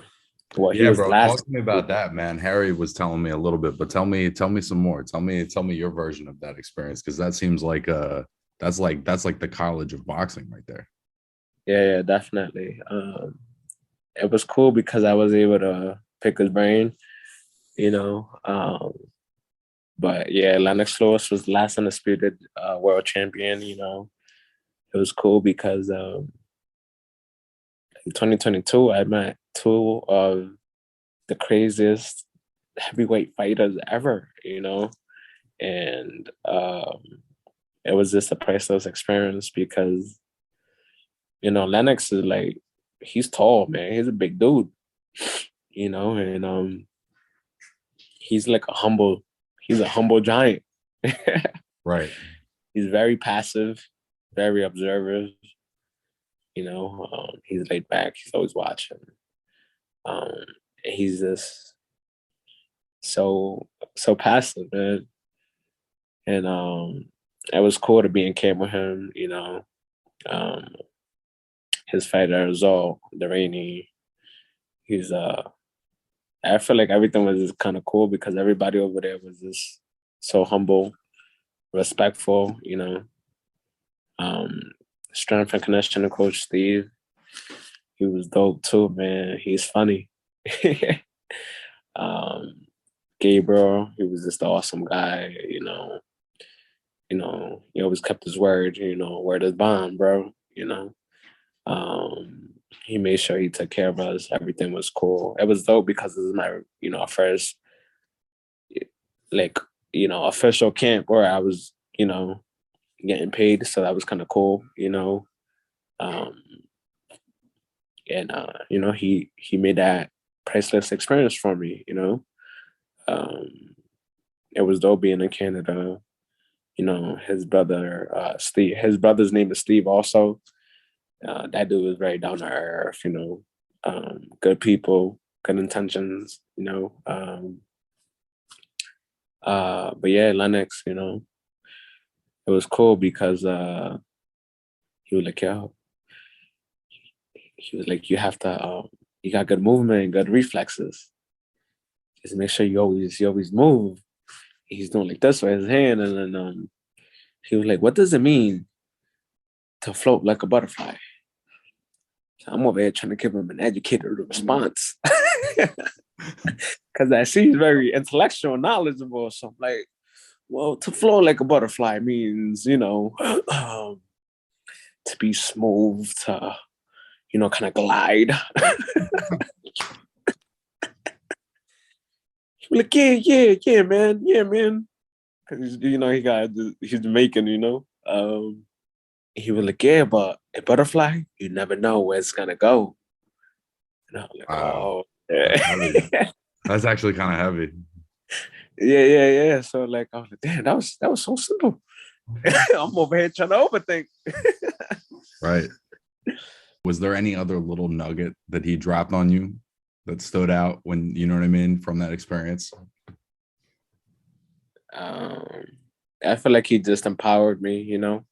[SPEAKER 2] he
[SPEAKER 1] Yeah,
[SPEAKER 2] was
[SPEAKER 1] bro.
[SPEAKER 2] last.
[SPEAKER 1] Talk to me about that, man. Harry was telling me a little bit, but tell me some more. Tell me your version of that experience, because that seems like that's like the college of boxing right there.
[SPEAKER 2] Yeah, definitely. It was cool because I was able to pick his brain, you know. But yeah, Lennox Lewis was the last undisputed world champion. It was cool because in 2022 I met two of the craziest heavyweight fighters ever. And it was just a priceless experience because Lennox is like, he's tall, man. He's a big dude, and he's like he's a humble giant.
[SPEAKER 1] Right.
[SPEAKER 2] He's very passive, very observant. He's laid back. He's always watching. Um, he's just so passive, man. And it was cool to be in camp with him. Um, his fighter Zol, the Rainy. He's I feel like everything was just kind of cool because everybody over there was just so humble, respectful. Um, strength and connection to Coach Steve. He was dope too, man. He's funny. um, Gabriel, he was just an awesome guy. He always kept his word. Word is bond, bro. Um, he made sure he took care of us. Everything was cool. It was dope because this is my first like official camp where I was getting paid, so that was kind of cool. Um, and he made that priceless experience for me. Um, it was dope being in Canada. His brother Steve. His brother's name is Steve also. That dude was very down to earth. Good people, good intentions. But yeah, Lennox. It was cool because he was like, yo, he was like, you have to, you got good movement, good reflexes. Just make sure you always move. He's doing like this with his hand, and then he was like, what does it mean to float like a butterfly? So I'm over here trying to give him an educated response. Because I see he's very intellectual and knowledgeable. So I'm like, well, to float like a butterfly means, to be smooth, to, kind of glide. Like, yeah, man. Yeah, man. Because, he's Jamaican. He was like, yeah, but a butterfly, you never know where it's going to go. And I was like,
[SPEAKER 1] Wow.
[SPEAKER 2] oh,
[SPEAKER 1] That's
[SPEAKER 2] yeah.
[SPEAKER 1] heavy. That's actually kind of heavy.
[SPEAKER 2] Yeah. So like, I was like, damn, that was so simple. I'm over here trying to overthink.
[SPEAKER 1] Right. Was there any other little nugget that he dropped on you that stood out when, you know what I mean, from that experience?
[SPEAKER 2] Um, I feel like he just empowered me, you know.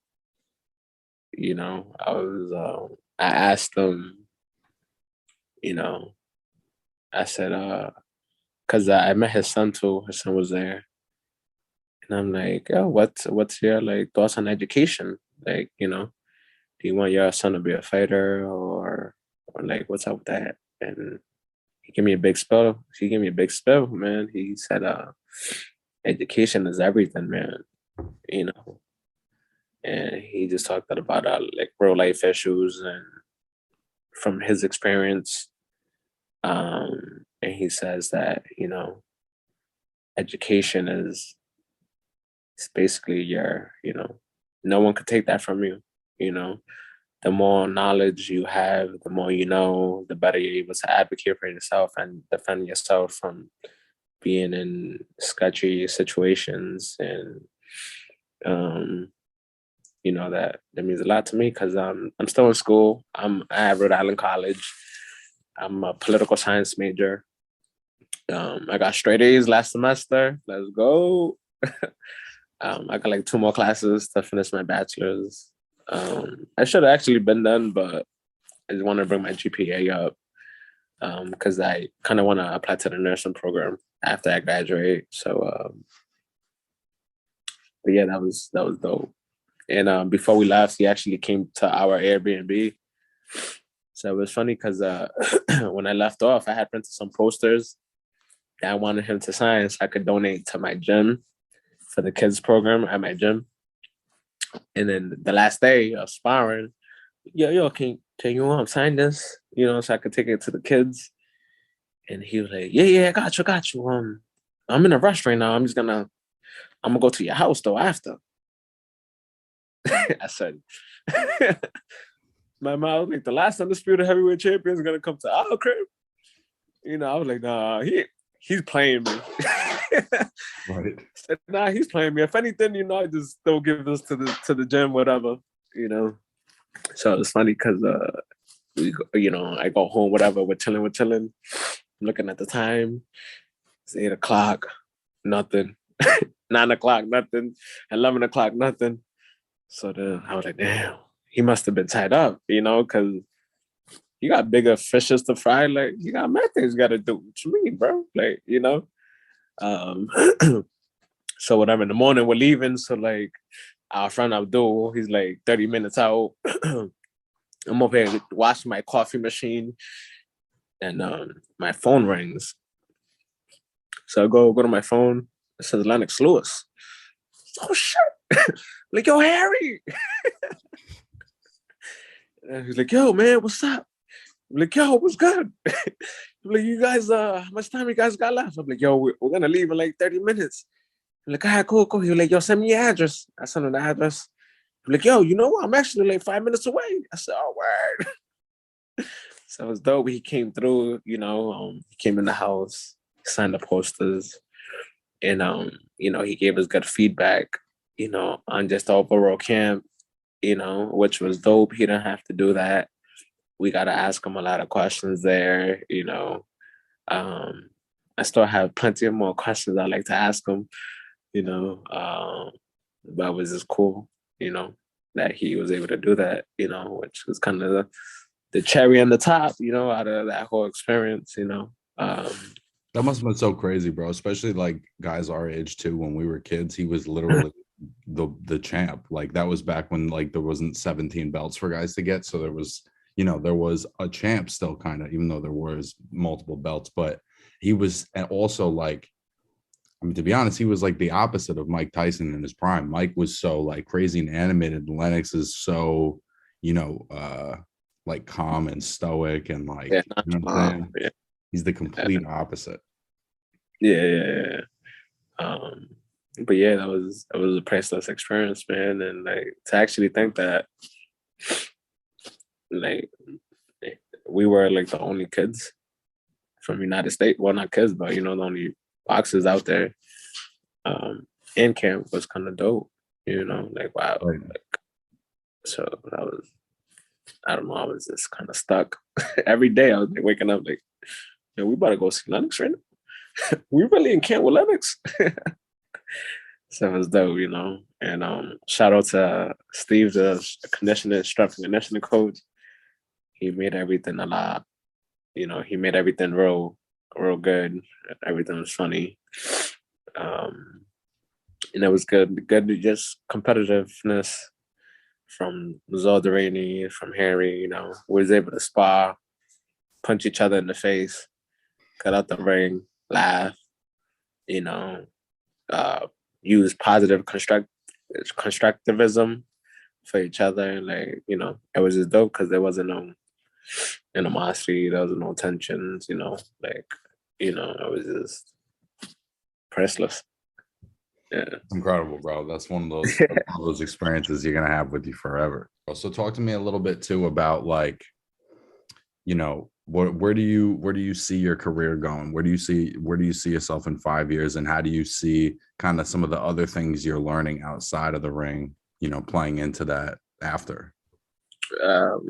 [SPEAKER 2] I asked him, you know, I said, because I met his son too. His son was there, and I'm like, oh, what's your like thoughts on education? Like, do you want your son to be a fighter or like what's up with that? And he gave me a big spell. He gave me a big spell, man. He said, education is everything, man. You know, and he just talked about like real life issues and from his experience. And he says that education is it's basically no one could take that from you. You know, the more knowledge you have, the more you know, the better you're able to advocate for yourself and defend yourself from being in sketchy situations. And that means a lot to me because I'm still in school. I'm at Rhode Island College. I'm a political science major. I got straight A's last semester. Let's go. I got like 2 more classes to finish my bachelor's. I should have actually been done, but I just want to bring my GPA up because I kind of want to apply to the nursing program after I graduate. So, but yeah, that was dope. And before we left, he actually came to our Airbnb. So it was funny because when I left off, I had printed some posters that I wanted him to sign so I could donate to my gym for the kids program at my gym. And then the last day of sparring, yo, can you sign this? So I could take it to the kids. And he was like, yeah, I got you. I'm in a rush right now. I'm gonna go to your house though after. I said, my mom was like, the last undisputed heavyweight champion is gonna come to our crib. I was like, nah, he's playing me.
[SPEAKER 1] Right.
[SPEAKER 2] Said, nah, he's playing me. If anything, I just don't give this to the gym, whatever. So it's funny because I go home, whatever. We're chilling. I'm looking at the time. It's 8 o'clock, nothing. 9 o'clock, nothing. 11 o'clock, nothing. So then I was like, damn, he must have been tied up, because you got bigger fishes to fry. Like, you got mad things you got to do. What you mean, bro? Like, Um, so whatever. In the morning, we're leaving. So like, our friend Abdul, he's like 30 minutes out. I'm over here washing my coffee machine, and my phone rings. So I go to my phone. It says Lennox Lewis. Oh shit! Like, yo, Harry. And he's like, yo, man, what's up? I'm like, yo, what's good? I'm like, you guys, how much time you guys got left? I'm like, yo, we're gonna leave in like 30 minutes. I'm like, all right, cool. He was like, yo, send me your address. I sent him the address. I'm like, yo, you know what? I'm actually like 5 minutes away. I said, oh, word. So it was dope. He came through, he came in the house, signed the posters, and he gave us good feedback, on just the overall camp, which was dope. He didn't have to do that. We got to ask him a lot of questions there, I still have plenty of more questions I'd like to ask him, but it was just cool, that he was able to do that, which was kind of the cherry on the top, out of that whole experience,
[SPEAKER 1] That must have been so crazy, bro. Especially like guys our age too. When we were kids, he was literally the champ. Like that was back when like there wasn't 17 belts for guys to get. So there was a champ still kind of, even though there was multiple belts. But he was also like, I mean, to be honest, he was like the opposite of Mike Tyson in his prime. Mike was so like crazy and animated. Lennox is so, like calm and stoic and like,
[SPEAKER 2] yeah,
[SPEAKER 1] you know what I'm saying?
[SPEAKER 2] yeah,
[SPEAKER 1] He's the complete opposite.
[SPEAKER 2] yeah. But yeah, that was a priceless experience, man. And like to actually think that like we were like the only kids from United States. Well, not kids, but the only boxers out there in camp was kind of dope. Like wow.
[SPEAKER 1] Right.
[SPEAKER 2] Like, so that was, I don't know, I was just kind of stuck. Every day I was like waking up like, we better go see Lennox right now. We really in camp with Lennox. So it was dope, And shout out to Steve, the conditioning, strength and conditioning coach. He made everything a lot, he made everything real good. Everything was funny. Um, and it was good, just competitiveness from Zolderini, from Harry, we was able to spar, punch each other in the face, cut out the ring, laugh, you know, uh, use positive constructivism for each other. Like, it was just dope because there wasn't no animosity, there was no tensions, like, it was just priceless. Yeah.
[SPEAKER 1] Incredible, bro. That's one of those experiences you're gonna have with you forever. So talk to me a little bit too about like, where do you see your career going? Where do you see yourself in 5 years, and how do you see kind of some of the other things you're learning outside of the ring, playing into that after?
[SPEAKER 2] God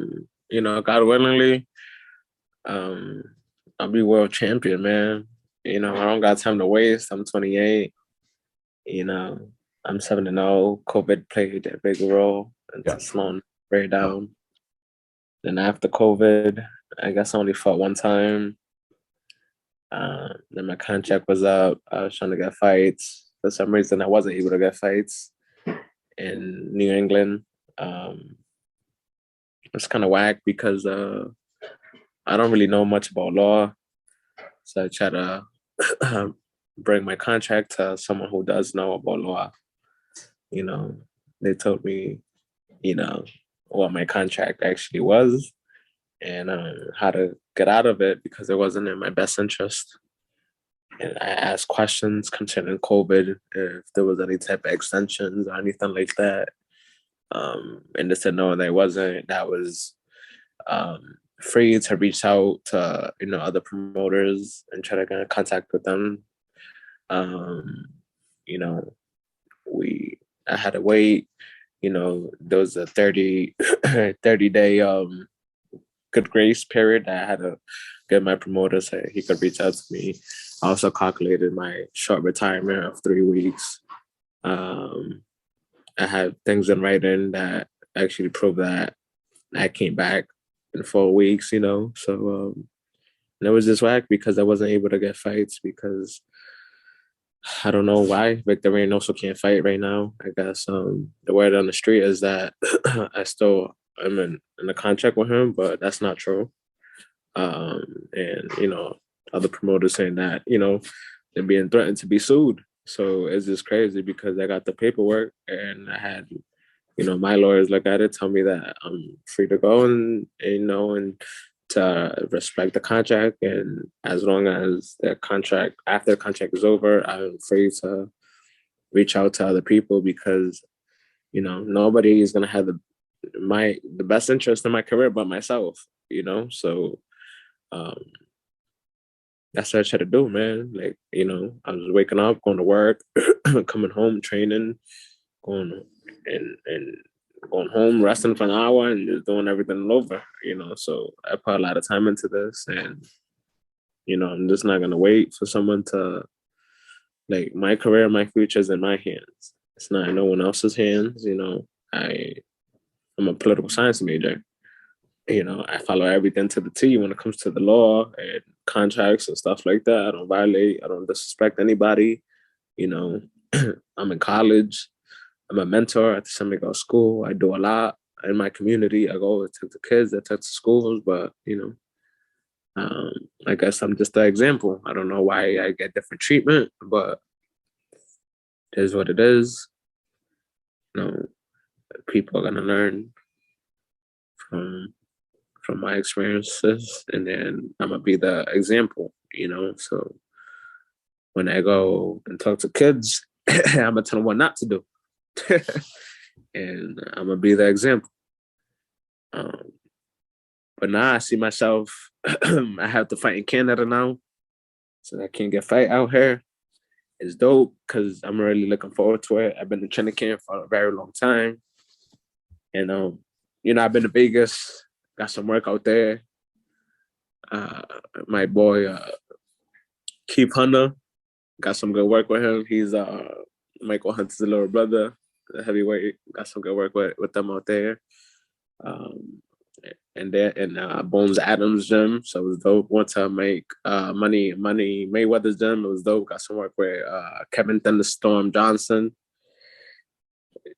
[SPEAKER 2] willingly, um, I'll be world champion, man. I don't got time to waste. I'm 28. You know, I'm 7-0. COVID played a big role
[SPEAKER 1] Yeah.
[SPEAKER 2] into slowing Ray down. Then after COVID, I guess I only fought one time. Then my contract was up. I was trying to get fights. For some reason, I wasn't able to get fights in New England. It's kind of whack because I don't really know much about law. So I try to bring my contract to someone who does know about law. You know, they told me, what my contract actually was and how to get out of it because it wasn't in my best interest. And I asked questions concerning COVID, if there was any type of extensions or anything like that. And they said no, there wasn't. That was free to reach out to other promoters and try to get in contact with them. Um, you know, I had to wait. There was a 30-day good grace period that I had to get my promoter so he could reach out to me. I also calculated my short retirement of 3 weeks. I had things in writing that actually prove that I came back in 4 weeks, So and it was just whack because I wasn't able to get fights because I don't know why Victor Reynoso can't fight right now. I guess the word on the street is that I still am in a contract with him, but that's not true. And other promoters saying that they're being threatened to be sued. So it's just crazy because I got the paperwork and I had my lawyers look at it, tell me that I'm free to go and to respect the contract. And as long as after the contract is over, I'm free to reach out to other people because, nobody is going to have the best interest in my career but myself, So um, that's what I try to do, man. Like, I was waking up, going to work, coming home, training, going and going home, resting for an hour, and just doing everything over. So I put a lot of time into this, and I'm just not gonna wait for someone to like my career, my future is in my hands. It's not in no one else's hands. I'm a political science major. I follow everything to the T when it comes to the law and contracts and stuff like that. I don't violate. I don't disrespect anybody. I'm in college. I'm a mentor at the San Miguel school. I do a lot in my community. I go to the kids, I talk to schools, but I guess I'm just an example. I don't know why I get different treatment, but it is what it is. People are gonna learn from my experiences, and then I'm gonna be the example. So when I go and talk to kids, I'm gonna tell them what not to do, and I'm gonna be the example. But now I see myself, I have to fight in Canada now, so I can't get fight out here. It's dope because I'm really looking forward to it. I've been to Chinican for a very long time, and I've been to Vegas, got some work out there. My boy Keith Hunter, got some good work with him. He's Michael Hunter's little brother, the heavyweight. Got some good work with them out there. Um, and then in Bones Adams gym, so it was dope. Went to Money Mayweather's gym. It was dope. Got some work with Kevin Thunderstorm Johnson.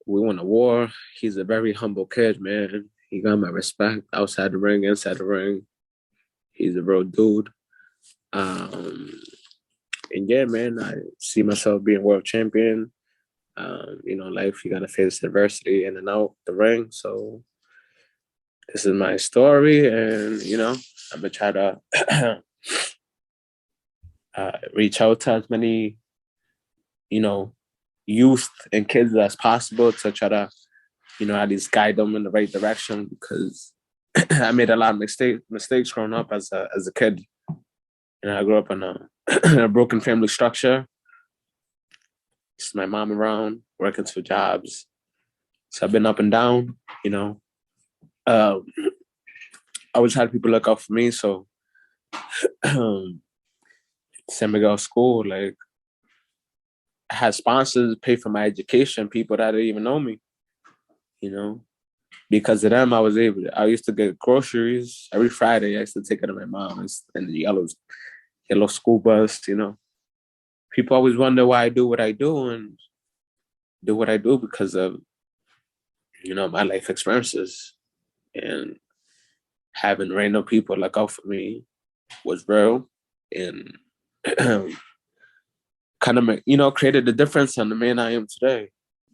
[SPEAKER 2] We won a war. He's a very humble kid, man. He got my respect outside the ring, inside the ring. He's a real dude. And yeah, man, I see myself being world champion. Life, you gotta face adversity in and out the ring. So this is my story, and I'm gonna try to reach out to as many, youth and kids as possible to try to, at least guide them in the right direction, because I made a lot of mistakes growing up as a kid. I grew up in a broken family structure. Just my mom around, working two jobs. So I've been up and down, I always had people look out for me. So San Miguel School, like, I had sponsors pay for my education, people that didn't even know me, Because of them, I used to get groceries every Friday. I used to take it to my mom's in the yellow school bus, People always wonder why I do what I do, and do what I do because of, my life experiences. And having random people look out for me was real, and kind of, created the difference on the man I am today.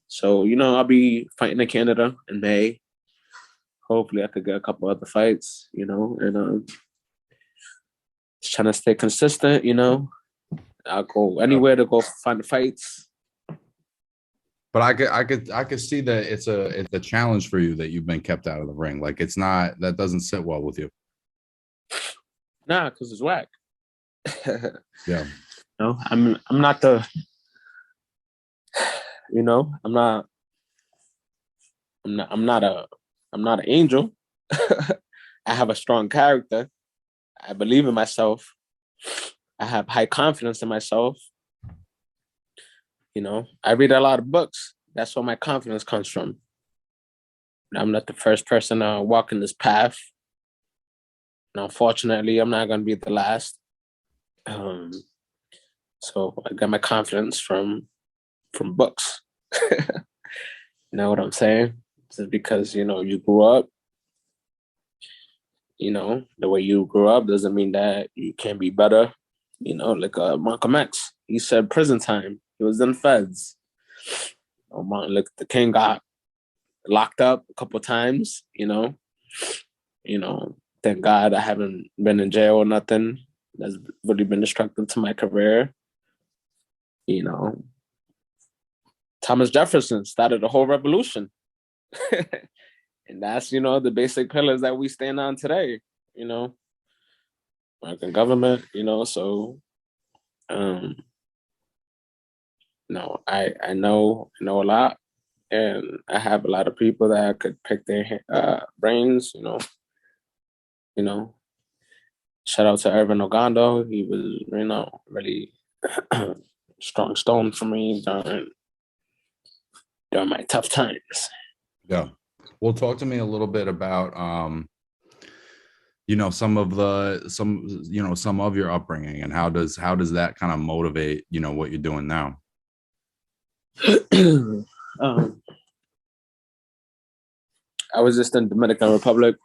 [SPEAKER 2] So, I'll be fighting in Canada in May. Hopefully I could get a couple other fights, and just trying to stay consistent, I'll go anywhere to go find the fights.
[SPEAKER 1] But I could see that it's a challenge for you that you've been kept out of the ring. Like, that doesn't sit well with you.
[SPEAKER 2] Nah, because it's whack.
[SPEAKER 1] Yeah.
[SPEAKER 2] I'm not I'm not an angel. I have a strong character. I believe in myself. I have high confidence in myself. I read a lot of books. That's where my confidence comes from. I'm not the first person to walk in this path. And unfortunately, I'm not going to be the last. So I got my confidence from books. You know what I'm saying? Just because, you grew up, the way you grew up doesn't mean that you can't be better. Like Malcolm X, he said prison time. He was in feds. Martin Luther King got locked up a couple times, Thank God I haven't been in jail or nothing. That's really been destructive to my career. Thomas Jefferson started a whole revolution. And that's, the basic pillars that we stand on today, American government, so I know a lot, and I have a lot of people that I could pick their brains, Shout out to Irvin Ogando. He was, really strong stone for me during my tough times.
[SPEAKER 1] Yeah. Well, talk to me a little bit about some of your upbringing, and how does that kind of motivate, what you're doing now?
[SPEAKER 2] I was just in Dominican Republic.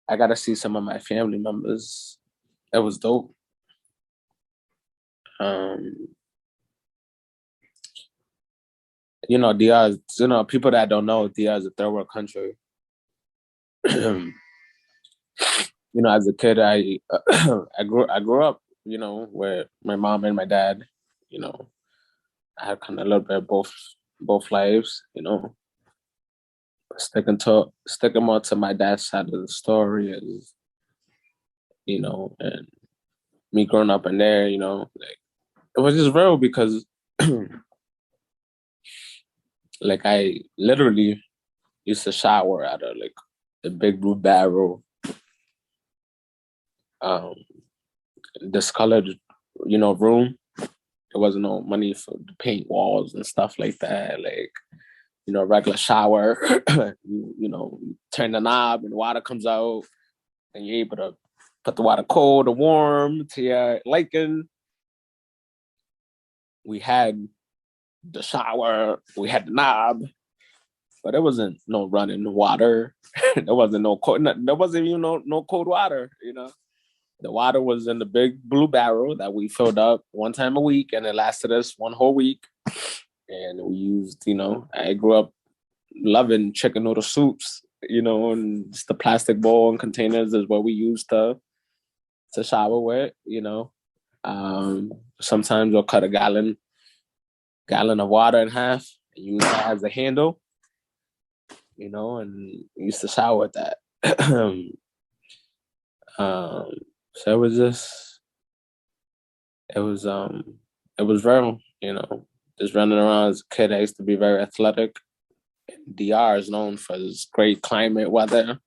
[SPEAKER 2] I got to see some of my family members. That was dope. DR, people that don't know, DR is a third world country. As a kid, I grew up, where my mom and my dad, I had kind of a little bit of both lives, sticking more to my dad's side of the story is, and me growing up in there, like, it was just real because like, I literally used to shower out of like the big blue barrel, discolored, room. There wasn't no money for the paint walls and stuff like that. Like, regular shower, you turn the knob and water comes out and you're able to put the water cold or warm to your liking. We had the shower, we had the knob, but there wasn't no running water. There wasn't no cold, there wasn't even no cold water, The water was in the big blue barrel that we filled up one time a week, and it lasted us one whole week. And we used, I grew up loving chicken noodle soups, and just the plastic bowl and containers is what we used to shower with, Sometimes we'll cut a gallon of water in half and use that as a handle, and we used to shower with that. So it was very, just running around as a kid. I used to be very athletic. DR is known for its great climate weather.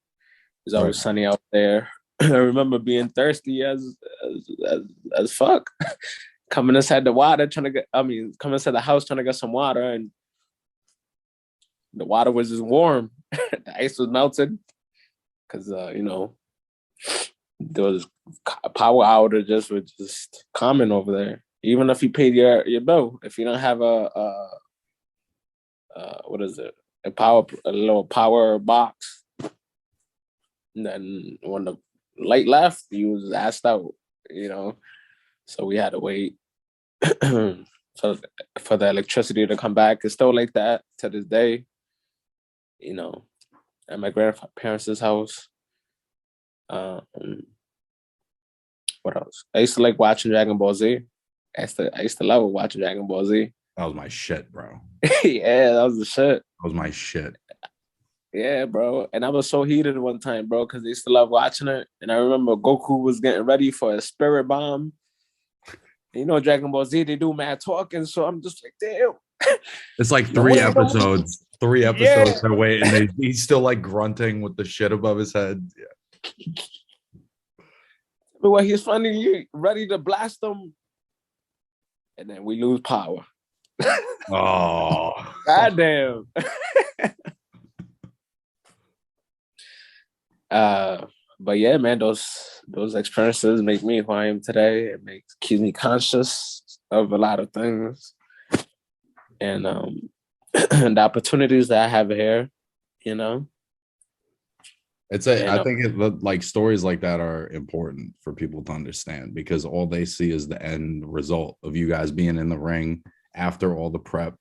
[SPEAKER 2] It's always sunny out there. I remember being thirsty as fuck. Coming inside the house trying to get some water, and the water was just warm. The ice was melted because there was power outages were just common over there. Even if you paid your bill, if you don't have a what is it, a little power box, and then when the light left, you was asked out, So we had to wait for the electricity to come back. It's still like that to this day, at my grandparents' house. What else? I used to like watching Dragon Ball Z. I used to love watching Dragon Ball Z.
[SPEAKER 1] That was my shit, bro.
[SPEAKER 2] Yeah, that was the shit.
[SPEAKER 1] That was my shit.
[SPEAKER 2] Yeah, bro. And I was so heated one time, bro, because I used to love watching it. And I remember Goku was getting ready for a spirit bomb. Dragon Ball Z, they do mad talking, so I'm just like, damn.
[SPEAKER 1] It's like three episodes. They're waiting. He's still like grunting with the shit above his head. Yeah.
[SPEAKER 2] But when he's finally ready to blast them, and then we lose power.
[SPEAKER 1] Oh.
[SPEAKER 2] Goddamn. But yeah, man, those experiences make me who I am today. It keeps me conscious of a lot of things, and and the opportunities that I have here,
[SPEAKER 1] I think like stories like that are important for people to understand, because all they see is the end result of you guys being in the ring after all the prep,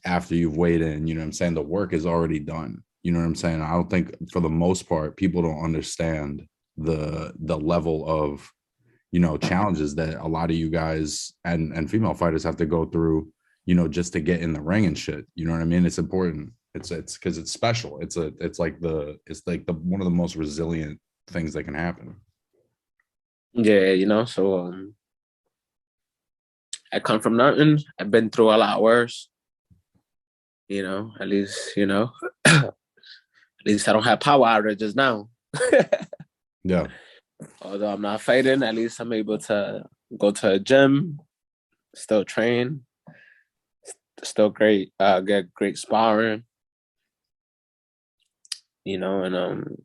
[SPEAKER 1] after you've weighed in. You know what I'm saying? The work is already done. You know what I'm saying? I don't think, for the most part, people don't understand the level of, challenges that a lot of you guys and female fighters have to go through, just to get in the ring and shit. You know what I mean? It's important. It's because it's special. It's like the one of the most resilient things that can happen.
[SPEAKER 2] Yeah, so I come from nothing. I've been through a lot worse. At least, at least I don't have power outages now.
[SPEAKER 1] Yeah.
[SPEAKER 2] Although I'm not fighting, at least I'm able to go to a gym, still train, still get great sparring, and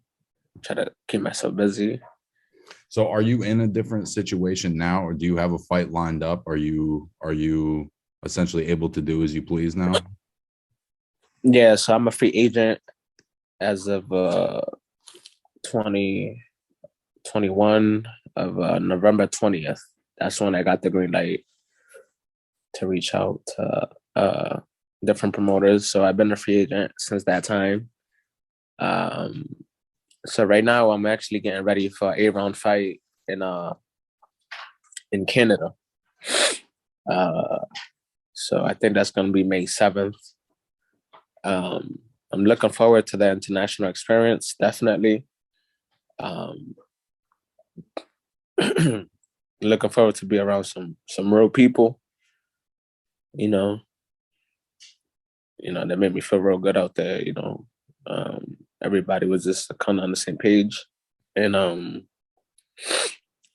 [SPEAKER 2] try to keep myself busy.
[SPEAKER 1] So are you in a different situation now, or do you have a fight lined up? Are you essentially able to do as you please now?
[SPEAKER 2] Yeah, so I'm a free agent as of 2021 of November 20th. That's when I got the green light to reach out to different promoters. So I've been a free agent since that time. So right now I'm actually getting ready for an 8-round fight in Canada. So I think that's going to be May 7th. I'm looking forward to the international experience, definitely. Looking forward to be around some real people, that made me feel real good out there, everybody was just kind of on the same page. And I'm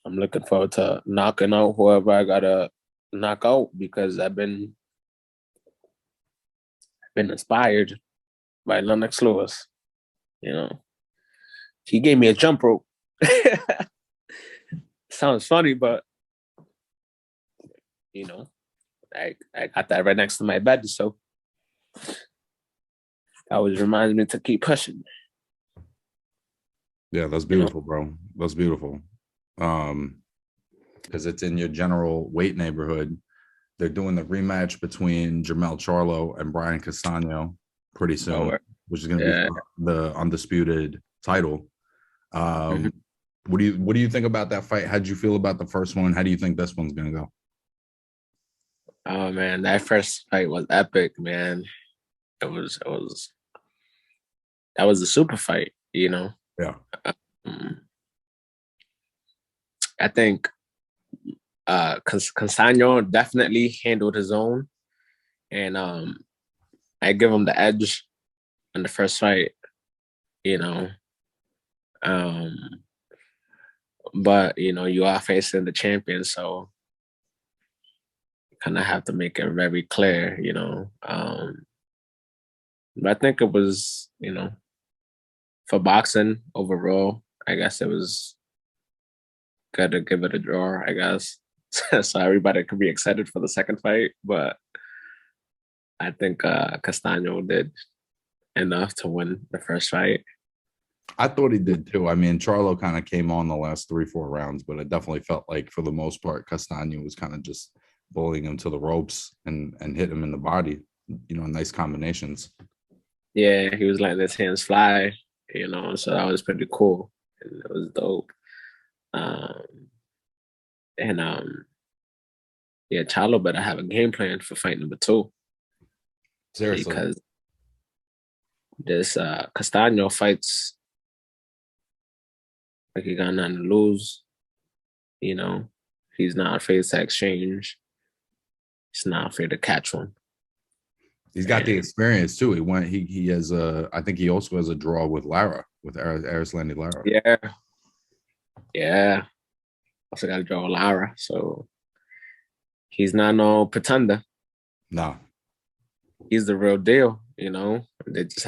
[SPEAKER 2] looking forward to knocking out whoever I gotta knockout because I've been inspired by Lennox Lewis. You know, he gave me a jump rope. Sounds funny, but you know, I got that right next to my bed, so that always reminds me to keep pushing.
[SPEAKER 1] Yeah, that's
[SPEAKER 2] You know,
[SPEAKER 1] beautiful, bro. That's beautiful. Because it's in your general weight neighborhood. They're doing the rematch between Jermell Charlo and Brian Castano pretty soon,
[SPEAKER 2] or
[SPEAKER 1] which is going to be
[SPEAKER 2] yeah.
[SPEAKER 1] for the undisputed title.
[SPEAKER 2] Mhm.
[SPEAKER 1] What do you think about that fight? How did you feel about the first one? How do you think this one's going to go?
[SPEAKER 2] Oh man, that first fight was epic, man. It was that was a super fight, you know.
[SPEAKER 1] Yeah,
[SPEAKER 2] Um, I think Castaño definitely handled his own, and I give him the edge in the first fight, you know. Um, but you know, you are facing the champion, so kind of have to make it very clear, you know. But I think it was, you know, for boxing overall, I guess it was good to give it a draw, I guess. So everybody could be excited for the second fight. But I think Castaño did enough to win the first fight.
[SPEAKER 1] I thought he did too. I mean, Charlo kind of came on the last 3, 4 rounds, but it definitely felt like for the most part, Castano was kind of just bullying him to the ropes and hit him in the body. You know, nice combinations.
[SPEAKER 2] Yeah, he was letting his hands fly, you know, so that was pretty cool. And it was dope. Um, and yeah, Charlo better have a game plan for fight number two
[SPEAKER 1] Seriously,
[SPEAKER 2] because this Castaño fights like he got nothing to lose. You know, he's not afraid to exchange. He's not afraid to catch one.
[SPEAKER 1] he's got the
[SPEAKER 2] And
[SPEAKER 1] experience too. He has a I think he also has a draw with Lara with Arislandi Lara.
[SPEAKER 2] yeah, yeah. Also got to draw Lara, so he's not no pretender.
[SPEAKER 1] No,
[SPEAKER 2] He's the real deal. You know, they just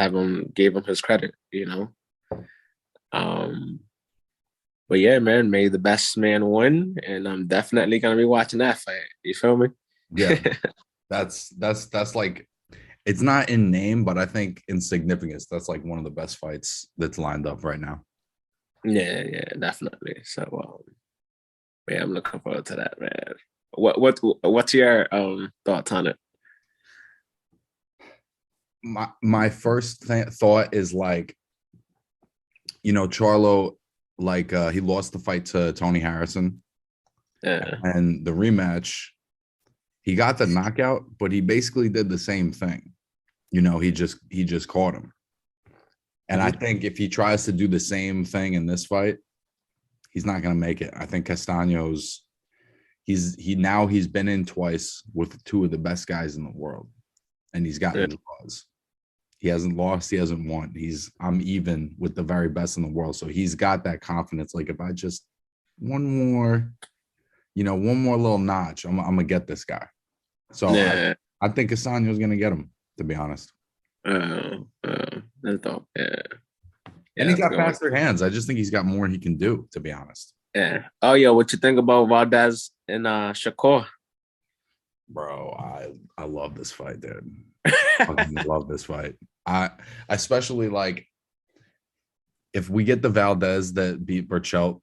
[SPEAKER 2] gave him his credit. You know, um, but yeah, man, may the best man win, and I'm definitely gonna be watching that fight. You feel me?
[SPEAKER 1] yeah, that's like it's not in name, but I think in significance, that's like one of the best fights that's lined up right now.
[SPEAKER 2] Yeah, yeah, definitely. So, yeah, I'm looking forward to that, man. What's your thoughts on it?
[SPEAKER 1] My first thought is like, you know, Charlo, like he lost the fight to Tony Harrison,
[SPEAKER 2] Yeah.
[SPEAKER 1] and the rematch, he got the knockout, but he basically did the same thing. You know, he just caught him. And I
[SPEAKER 2] Mhm.
[SPEAKER 1] think if he tries to do the same thing in this fight, he's not going to make it. I think Castaño's he's been in twice with two of the best guys in the world, and he's
[SPEAKER 2] Yeah.
[SPEAKER 1] gotten draws. He hasn't lost, he hasn't won. I'm even with the very best in the world, so he's got that confidence. Like if I just one more, one more little notch, I'm gonna get this guy. So
[SPEAKER 2] Yeah.
[SPEAKER 1] I think Castaño's gonna get him, to be honest.
[SPEAKER 2] That's dope. Yeah.
[SPEAKER 1] And
[SPEAKER 2] Yeah,
[SPEAKER 1] he's
[SPEAKER 2] that's a
[SPEAKER 1] got
[SPEAKER 2] good one.
[SPEAKER 1] faster hands. I just think he's got more he can do, to be honest.
[SPEAKER 2] Yeah. Oh yeah, what you think about Valdez and Shakur?
[SPEAKER 1] Bro, I love this fight, dude. I love this fight. I especially like if we get the Valdez that beat Burchelt.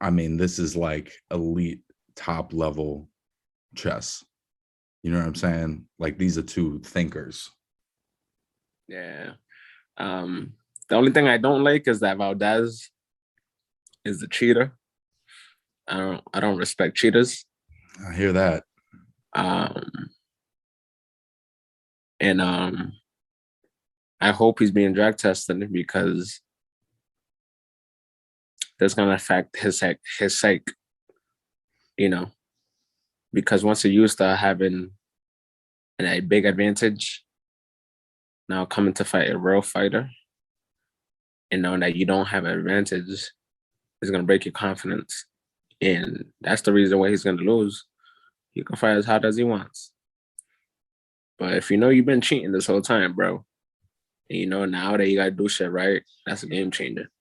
[SPEAKER 1] I mean, this is like elite top level chess. You know what I'm saying? Like these are two thinkers.
[SPEAKER 2] Yeah. Um, the only thing I don't like is that Valdez is a cheater. I don't respect cheaters.
[SPEAKER 1] I hear that.
[SPEAKER 2] Um, and I hope he's being drug tested because that's gonna affect his sake, you know, because once you're used to having a big advantage, now coming to fight a real fighter and knowing that you don't have an advantage is gonna break your confidence. And that's the reason why he's gonna lose. He can fight as hard as he wants. But if you know you've been cheating this whole time, bro, and you know now that you gotta do shit right, that's a game changer.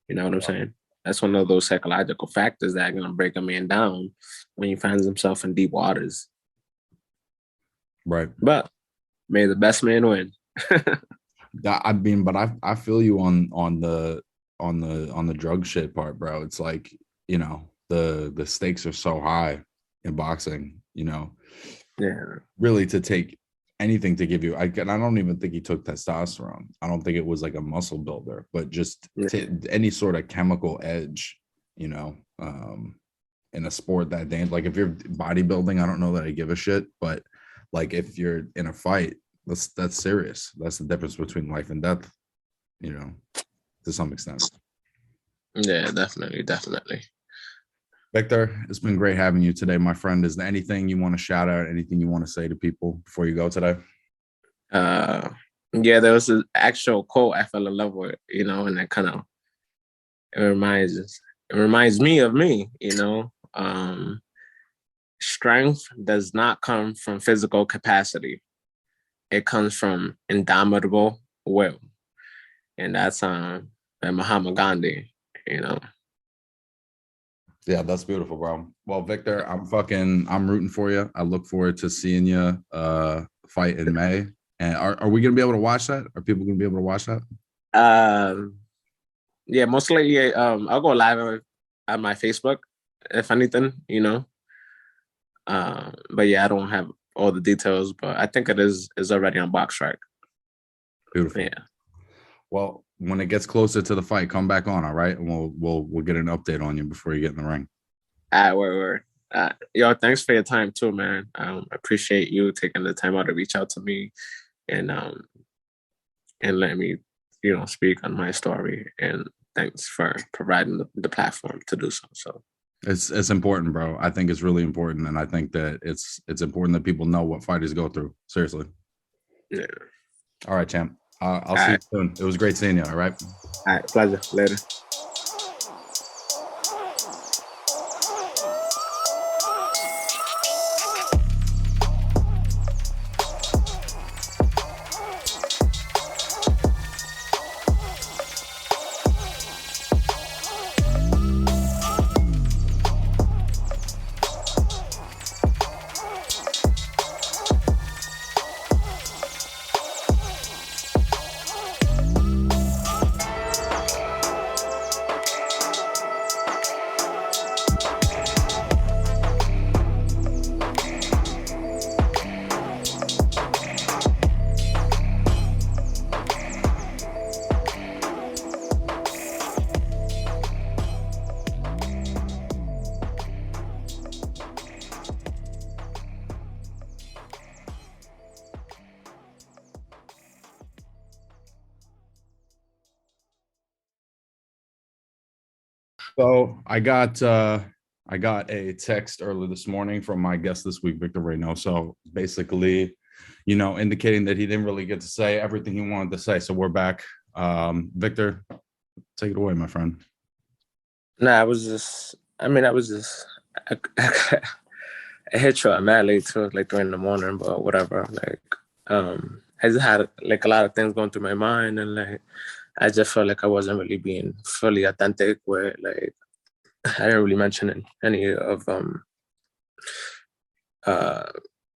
[SPEAKER 2] You know what I'm saying? That's one of those psychological factors that are gonna break a man down when he finds himself in deep waters.
[SPEAKER 1] Right.
[SPEAKER 2] But may the best man win.
[SPEAKER 1] I mean, but I feel you on the drug shit part, bro. It's like, you know, the stakes are so high in boxing, you know.
[SPEAKER 2] Yeah.
[SPEAKER 1] Really, to take anything to give you, I don't even think he took testosterone. I don't think it was like a muscle builder, but just any sort of chemical edge, you know, in a sport that dangerous. Like if you're bodybuilding, I don't know that I give a shit, but like if you're in a fight, that's serious. That's the difference between life and death, you know, to some extent.
[SPEAKER 2] Yeah, definitely.
[SPEAKER 1] Victor, it's been great having you today, my friend. Is there anything you want to shout out, anything you want to say to people before you go today?
[SPEAKER 2] Yeah, there was an actual quote I fell in love with, you know, and that kind of it reminds me of me, you know. Strength does not come from physical capacity. It comes from indomitable will. And that's by Mahatma Gandhi, you know.
[SPEAKER 1] Yeah, that's beautiful, bro. Well, Victor, I'm rooting for you. I look forward to seeing you fight in May. And are we gonna be able to watch that? Are people gonna be able to watch that?
[SPEAKER 2] Yeah, most likely I'll go live on my Facebook, if anything, you know. But yeah, I don't have all the details, but I think it is already on BoxRec.
[SPEAKER 1] Beautiful.
[SPEAKER 2] Yeah.
[SPEAKER 1] Well, when it gets closer to the fight, come back on, all right? And we'll get an update on you before you get in the ring.
[SPEAKER 2] All right, word. Yo, thanks for your time too, man. I appreciate you taking the time out to reach out to me and letting me, you know, speak on my story. And thanks for providing the platform to do so. So
[SPEAKER 1] it's important, bro. I think it's really important, and I think that it's important that people know what fighters go through. Seriously.
[SPEAKER 2] Yeah.
[SPEAKER 1] All right, champ. I'll see you soon. It was great seeing you. All right.
[SPEAKER 2] All right. Pleasure. Later.
[SPEAKER 1] So I got a text early this morning from my guest this week, Victor Reynoso, basically, you know, indicating that he didn't really get to say everything he wanted to say. So we're back. Victor, take it away, my friend.
[SPEAKER 2] Nah, I hit you at mad late too, like 3 a.m, but whatever. Like, I just had like a lot of things going through my mind, and like, I just felt like I wasn't really being fully authentic with, like, I didn't really mention any of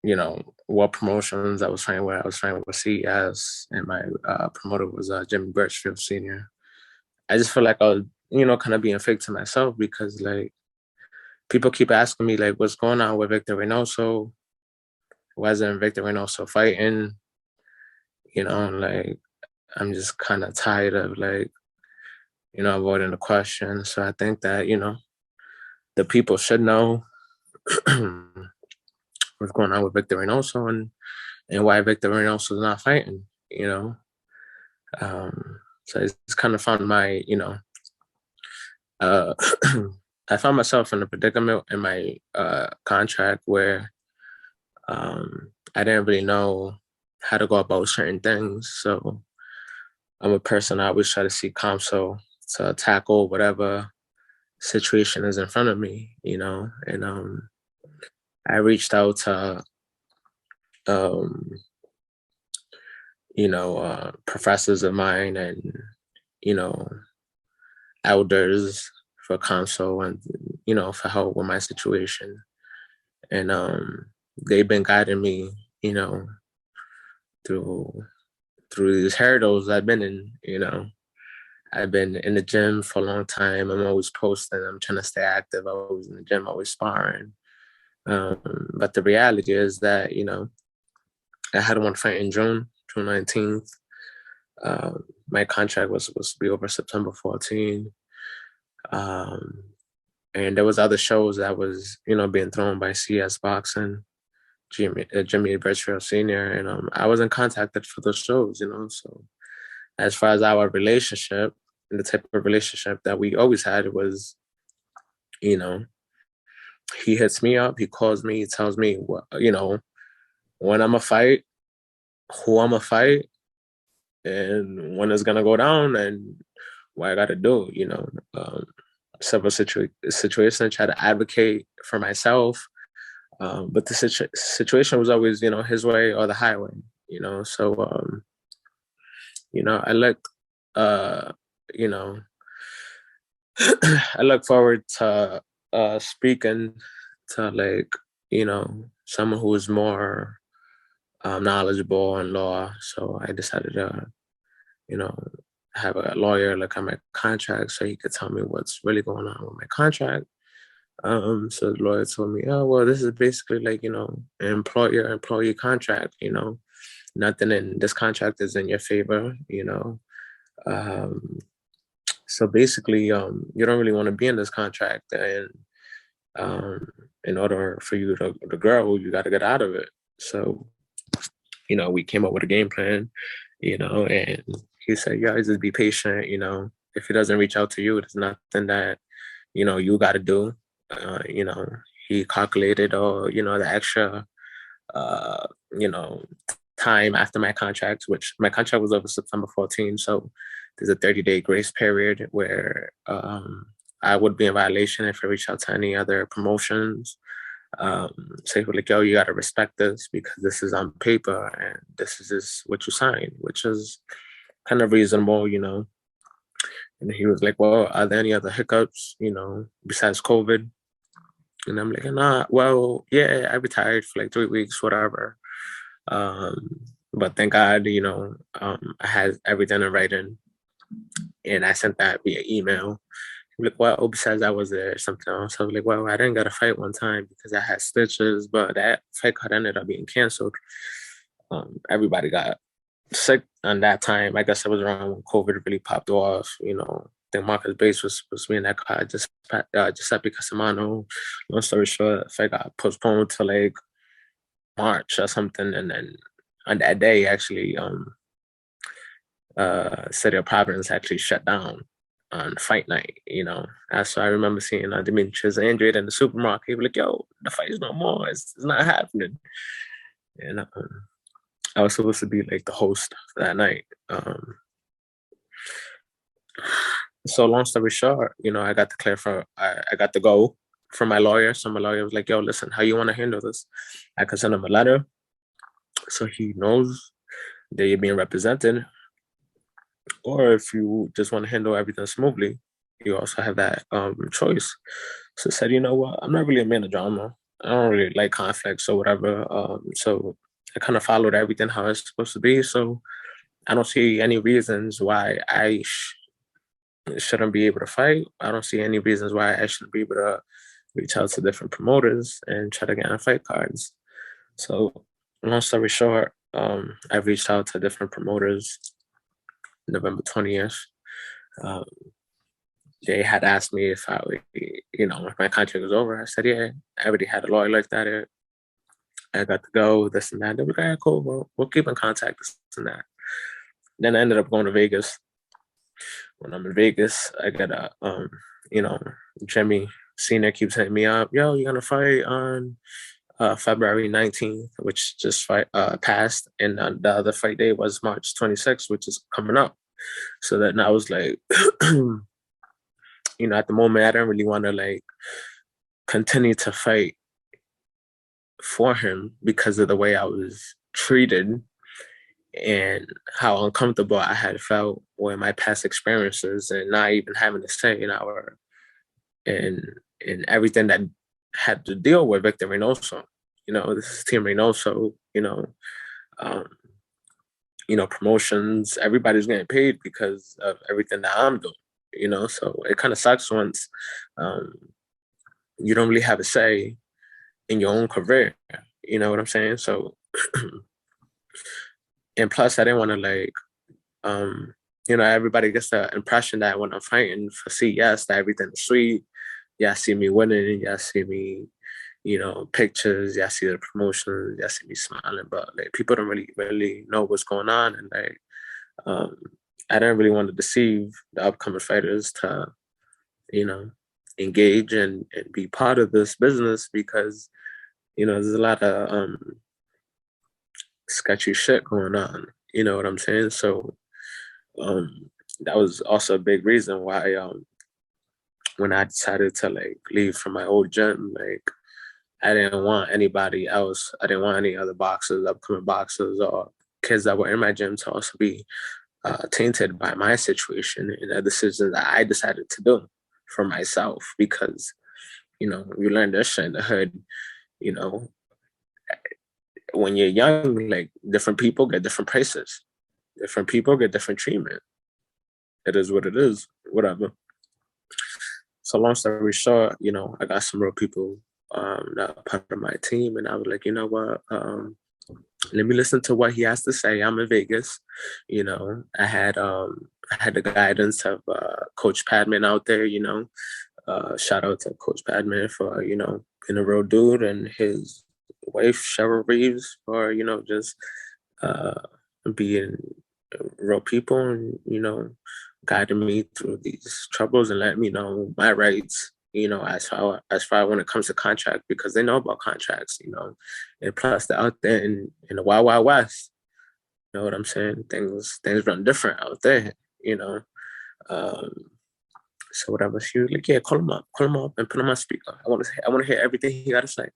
[SPEAKER 2] you know, what promotions I was trying with. I was trying with CES, and my promoter was Jimmy Birchfield Sr. I just feel like I was, you know, kind of being fake to myself, because like people keep asking me like, what's going on with Victor Reynoso? Why isn't Victor Reynoso fighting? You know, like, I'm just kind of tired of, like, you know, avoiding the question. So I think that, you know, the people should know what's going on with Victor Reynoso, and why Victor Reynoso is not fighting, you know. So it's kind of found my, you know, I found myself in a predicament in my contract where I didn't really know how to go about certain things. So I'm a person, I always try to seek counsel to tackle whatever situation is in front of me, you know. And I reached out to, um, professors of mine and, you know, elders for counsel and, for help with my situation. And they've been guiding me, you know, through these hurdles I've been in, I've been in the gym for a long time. I'm always posting. I'm trying to stay active. I'm always in the gym, always sparring. But the reality is that, I had one fight in June 19th. My contract was supposed to be over September 14th. Um, and there was other shows that was, being thrown by CS Boxing, Jimmy Birchfield Sr. And I wasn't contacted for those shows, So as far as our relationship and the type of relationship that we always had, it was, you know, he hits me up, he calls me, he tells me what, when I'm a fight, who I'm a fight, and when it's gonna go down, and what I gotta do. Several situations, try to advocate for myself, but the situation was always, his way or the highway. So I look, uh, you know, I look forward to speaking to, like, someone who is more knowledgeable in law. So I decided to, you know, have a lawyer look at my contract so he could tell me what's really going on with my contract. So the lawyer told me, oh, well, this is basically like, an employer-employee contract, nothing in this contract is in your favor, Um, so basically, you don't really want to be in this contract, and um, in order for you to grow, you got to get out of it. So, we came up with a game plan, and he said, yeah, just be patient, if he doesn't reach out to you, there's nothing that, you got to do. You know, he calculated all, the extra, uh, you know, time after my contract, which my contract was over September 14th. So there's a 30-day grace period where I would be in violation if I reach out to any other promotions. Say, like, yo, you got to respect this because this is on paper and this is just what you signed, which is kind of reasonable, And he was like, well, are there any other hiccups, besides COVID? And I'm like, nah, well, yeah, I retired for like 3 weeks, whatever. But thank God, I had everything in writing, and I sent that via email. Like, well, besides that, was there something else? I was like, well, I didn't get a fight one time because I had stitches, but that fight card ended up being canceled. Everybody got sick on that time. I guess it was around when COVID really popped off. The Marcus Bates was supposed to be in that card. Giuseppe Casamano. Long story short, the fight got postponed to like March or something, and then on that day, actually, city of Providence actually shut down on fight night. So I remember seeing Demetrius Andrade in the supermarket. He was like, "Yo, the fight's no more. It's not happening." And I was supposed to be like the host that night. So long story short, I got the clear for I got the go from my lawyer. So my lawyer was like, "Yo, listen, how you want to handle this? I can send him a letter so he knows that you're being represented, or if you just want to handle everything smoothly, you also have that choice." So I said, you know what, I'm not really a man of drama. I don't really like conflicts or whatever. So I kind of followed everything how it's supposed to be. So I don't see any reasons why I shouldn't be able to fight. I don't see any reasons why I shouldn't be able to reach out to different promoters and try to get on fight cards. So long story short, I reached out to different promoters November 20th. Um, they had asked me if if my contract was over. I said, yeah, I already had a lawyer like that. I got to go, this and that. They were like, all right, cool. Well, we'll keep in contact, this and that. Then I ended up going to Vegas. When I'm in Vegas, I got Jimmy Cena keeps hitting me up. Yo, you're going to fight on February 19th, which just passed. And the other fight day was March 26th, which is coming up. So then I was like, at the moment, I didn't really want to like continue to fight for him because of the way I was treated and how uncomfortable I had felt with my past experiences and not even having to say in our and everything that had to deal with Victor Reynoso. This is Team Reynoso, um, promotions, everybody's getting paid because of everything that I'm doing, so it kind of sucks once um, you don't really have a say in your own career. You know what I'm saying? So, and plus, I didn't want to everybody gets the impression that when I'm fighting for CES, that everything is sweet. Yeah, see me winning. Yeah, see me, pictures. Yeah, see the promotions. Yeah, see me smiling. But like people don't really know what's going on, and um, I didn't really want to deceive the upcoming fighters to, engage and be part of this business because there's a lot of sketchy shit going on. You know what I'm saying? So that was also a big reason why when I decided to leave from my old gym, I didn't want anybody else. I didn't want any other boxers, upcoming boxers, or kids that were in my gym to also be tainted by my situation and the decisions that I decided to do for myself. Because you learn this shit in the hood. You know, when you're young, different people get different prices, different people get different treatment. It is what it is. Whatever. So long story short, I got some real people that are part of my team, and I was like, you know what? Let me listen to what he has to say. I'm in Vegas. I had the guidance of Coach Padman out there. Shout out to Coach Padman for being a real dude, and his wife Cheryl Reeves for just being real people and guiding me through these troubles and letting me know my rights, as far when it comes to contract, because they know about contracts, and plus they're out there in the wild wild west. You know what I'm saying? Things run different out there, you know. Um, so whatever. She was like, yeah, call him up, and put him on speaker. I want to hear everything he got to say.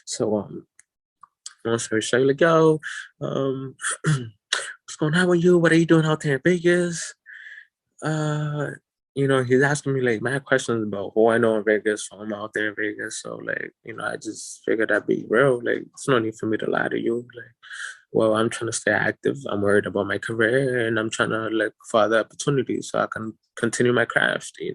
[SPEAKER 2] So long story short, like, yo, what's going on with you? What are you doing out there in Vegas? He's asking me mad questions about who I know in Vegas, so I'm out there in Vegas. So I just figured I'd be real. It's no need for me to lie to you. Well, I'm trying to stay active. I'm worried about my career and I'm trying to look for other opportunities so I can continue my craft. He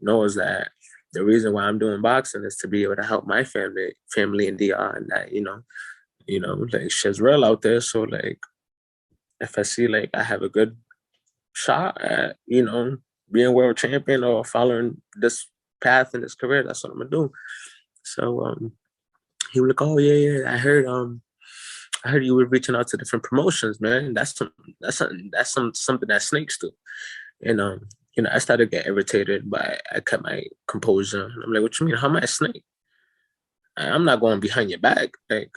[SPEAKER 2] knows that the reason why I'm doing boxing is to be able to help my family in DR, and that, shit's real out there. So if I see I have a good shot at, being world champion or following this path in his career, that's what I'm gonna do. So he was like, oh yeah, I heard you were reaching out to different promotions, man. That's something that snakes do. And I started to get irritated, but I kept my composure. And I'm like, what you mean? How am I a snake? I'm not going behind your back. I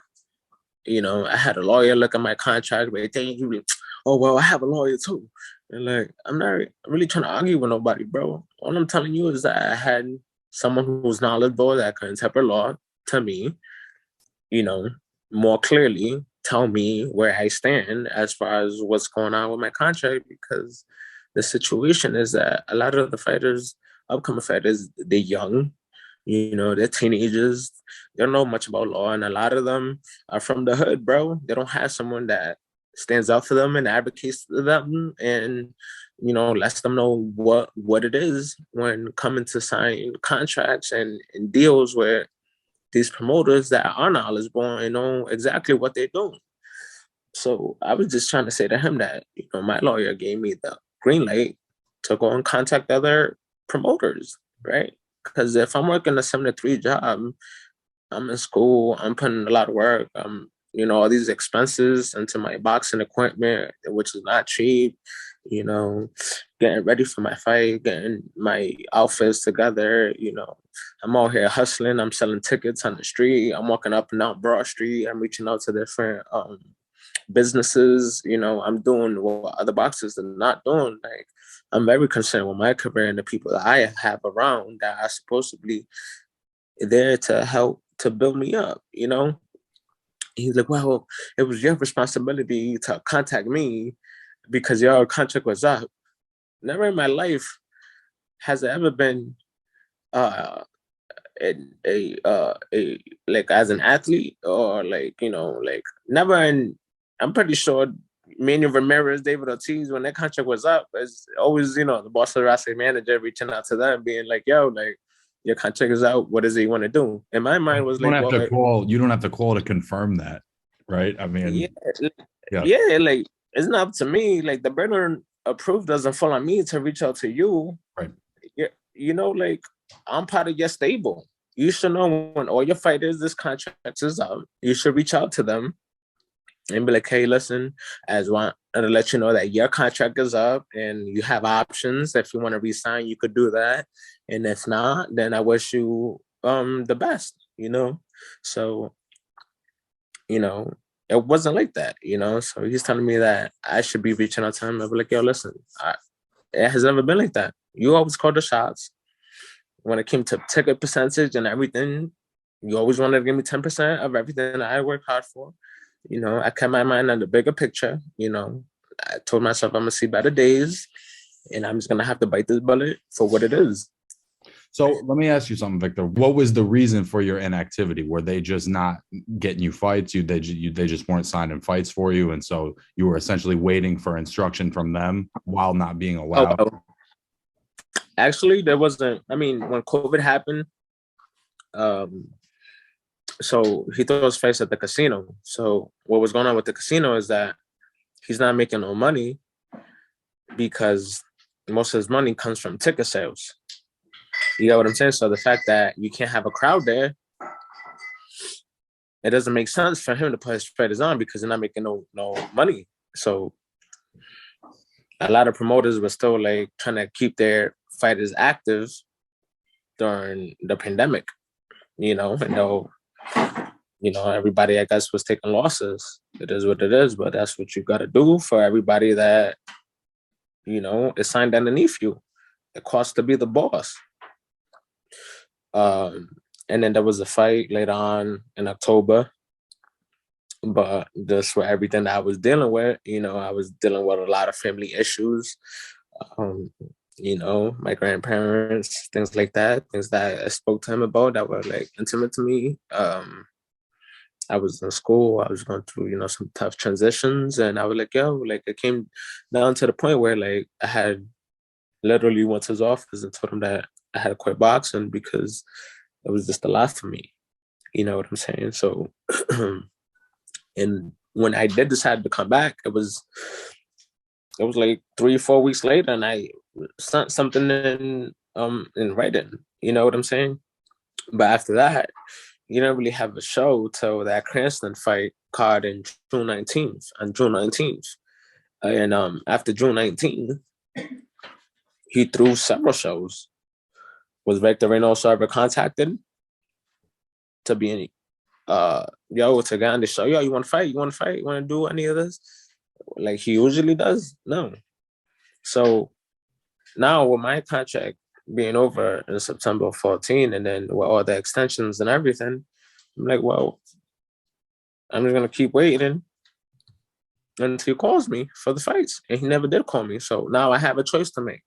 [SPEAKER 2] had a lawyer look at my contract, but he was like, oh well, I have a lawyer too. And I'm not really trying to argue with nobody, bro. All I'm telling you is that I had someone who was knowledgeable that could interpret law to me, more clearly tell me where I stand as far as what's going on with my contract, because the situation is that a lot of the fighters, upcoming fighters, they're young, they're teenagers, they don't know much about law, and a lot of them are from the hood, bro. They don't have someone that stands up for them and advocates for them and lets them know what it is when coming to sign contracts and deals with these promoters that are knowledgeable and know exactly what they're doing. So I was just trying to say to him that, my lawyer gave me the green light to go and contact other promoters, right? Because if I'm working a 7 to 3 job, I'm in school, I'm putting a lot of work, all these expenses into my boxing equipment, which is not cheap, getting ready for my fight, getting my outfits together, I'm out here hustling, I'm selling tickets on the street, I'm walking up and down Broad Street, I'm reaching out to different businesses, I'm doing what other boxers are not doing. I'm very concerned with my career and the people that I have around that are supposed to be there to help to build me up, you know? He's like, well, it was your responsibility to contact me because your contract was up. Never in my life has it ever been uh a like as an athlete or like, you know, like never in, I'm pretty sure Manuel Ramirez, David Ortiz, when their contract was up, it's always, you know, the Boston Racing manager reaching out to them being like, yo, like your contract is out, what does he want to do? And my mind was
[SPEAKER 1] You don't
[SPEAKER 2] like,
[SPEAKER 1] have
[SPEAKER 2] well,
[SPEAKER 1] to call. You don't have to call to confirm that, right? I
[SPEAKER 2] yeah,
[SPEAKER 1] mean, yeah,
[SPEAKER 2] yeah, like it's not up to me. Like the burden of proof doesn't fall on me to reach out to you.
[SPEAKER 1] right.
[SPEAKER 2] Yeah, you know, like I'm part of your stable. You should know when all your fighters, this contract is up. You should reach out to them and be like, hey, listen, as want to let you know that your contract is up and you have options. If you want to resign, you could do that. And if not, then I wish you the best, you know? So, you know, it wasn't like that, you know? So he's telling me that I should be reaching out to him. I'll be like, yo, listen, it has never been like that. You always call the shots. When it came to ticket percentage and everything, you always wanted to give me 10% of everything that I worked hard for. You know, I kept my mind on the bigger picture. You know, I told myself I'm gonna see better days, and I'm just gonna have to bite this bullet for what it is.
[SPEAKER 1] So let me ask you something, Victor. What was the reason for your inactivity? Were they just not getting you fights? They just weren't signing fights for you, and so you were essentially waiting for instruction from them while not being
[SPEAKER 2] Oh,
[SPEAKER 1] allowed.
[SPEAKER 2] well, actually, there wasn't. I mean, when COVID happened, um, so he throws fights at the casino. So what was going on with the casino is that he's not making no money because most of his money comes from ticket sales. You know what I'm saying? So the fact that you can't have a crowd there, it doesn't make sense for him to put his fighters on because they're not making no money. So a lot of promoters were still like trying to keep their fighters active during the pandemic, you know, and though, you know, everybody I guess was taking losses. It is what it is, but that's what you gotta do for everybody that, you know, is signed underneath you. It costs to be the boss. Um, and then there was a fight later on in October. But just for everything that I was dealing with, you know, I was dealing with a lot of family issues. Um, you know, my grandparents, things like that, things that I spoke to him about that were like intimate to me. I was in school, I was going through, you know, some tough transitions, and I was like, yo, like it came down to the point where like I had literally went to his office and told him that I had to quit boxing because it was just a lot for me. You know what I'm saying? So and when I did decide to come back, it was like 3 or 4 weeks later, and I sent something in writing. You know what I'm saying? But after that, you don't really have a show till that Cranston fight card in June 19th. On June 19th, and after June 19th, he threw several shows. Was Victor Reynoso ever contacted to be any yo to get on the show? Yo, you want to fight? You want to fight? You want to do any of this? Like he usually does? No. So now with my contract being over in September 14 and then with all the extensions and everything, I'm like, well, I'm just gonna keep waiting until he calls me for the fights. And he never did call me. So now I have a choice to make.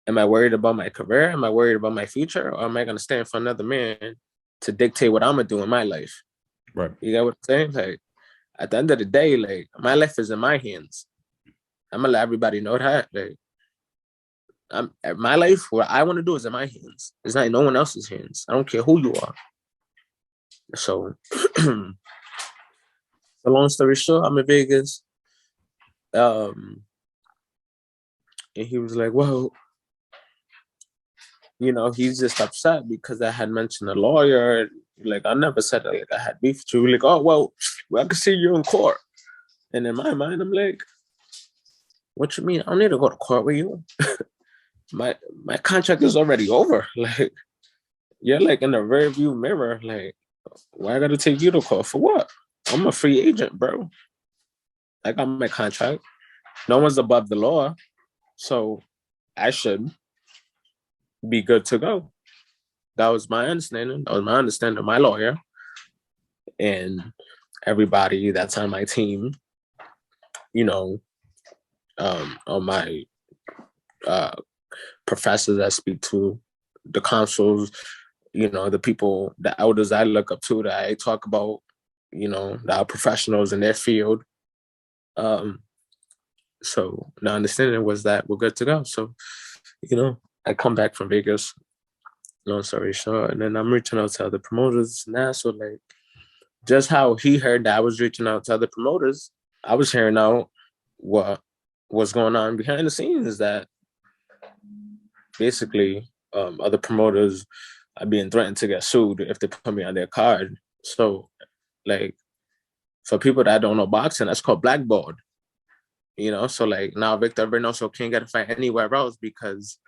[SPEAKER 2] Am I worried about my career? Am I worried about my future? Or am I gonna stand for another man to dictate what I'm gonna do in my life?
[SPEAKER 1] Right.
[SPEAKER 2] You get what I'm saying? Like at the end of the day, like my life is in my hands. I'm gonna let everybody know that. Like my life, what I want to do is in my hands. It's not in no one else's hands. I don't care who you are. So, so long story short, I'm in Vegas. And he was like, well, you know, he's just upset because I had mentioned a lawyer. Like, I never said that, like I had beef with you. Like, oh, well, I can see you in court. And in my mind, I'm like, what you mean? I don't need to go to court with you. My contract is already over. Like, you're like in the rear view mirror. Like, why I gotta take you to court for what? I'm a free agent, bro. I got my contract. No one's above the law. So I should be good to go. That was my understanding. That was my understanding of my lawyer and everybody that's on my team, you know, on my uh, professors I speak to, the consuls, the people, the elders I look up to that I talk about, that are professionals in their field. So the understanding was that we're good to go. So, I come back from Vegas, long story short, and then I'm reaching out to other promoters now. So like just how he heard that I was reaching out to other promoters, I was hearing out what's going on behind the scenes, that basically other promoters are being threatened to get sued if they put me on their card. So like for people that don't know boxing, that's called blackballed. So like now Victor Reynoso can't get a fight anywhere else because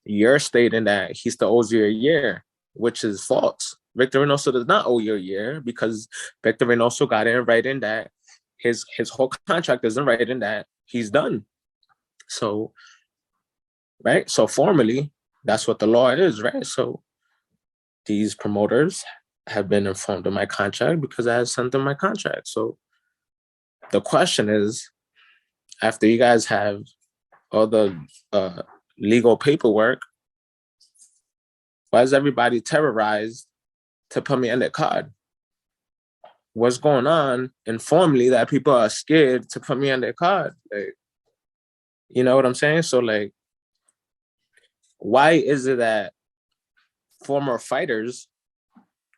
[SPEAKER 2] you're stating that he still owes you a year, which is false. Victor Reynoso does not owe you a year because Victor Reynoso got in writing that his whole contract isn't writing that he's done. So, right? So formally, that's what the law is, right? So these promoters have been informed of my contract because I have sent them my contract. So the question is, after you guys have all the legal paperwork, why is everybody terrorized to put me on that card? What's going on informally that people are scared to put me on their card? Like, you know what I'm saying? So like, why is it that former fighters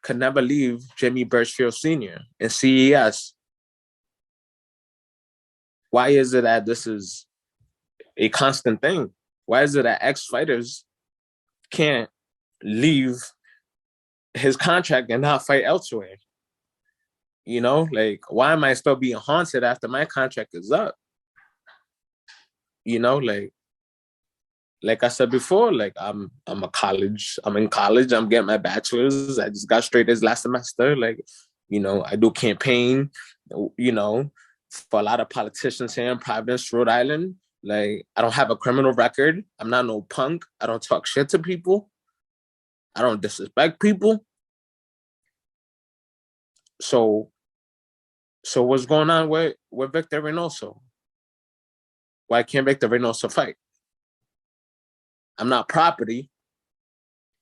[SPEAKER 2] could never leave Jimmy Birchfield Sr. and CES? Why is it that this is a constant thing? Why is it that ex-fighters can't leave his contract and not fight elsewhere? Like, why am I still being haunted after my contract is up? Like I said before, like I'm in college, I'm getting my bachelor's. I just got straight this last semester. Like, I do campaign, for a lot of politicians here in Providence, Rhode Island. Like, I don't have a criminal record. I'm not no punk. I don't talk shit to people. I don't disrespect people. So what's going on with Victor Reynoso? Why can't Victor Reynoso fight? I'm not property.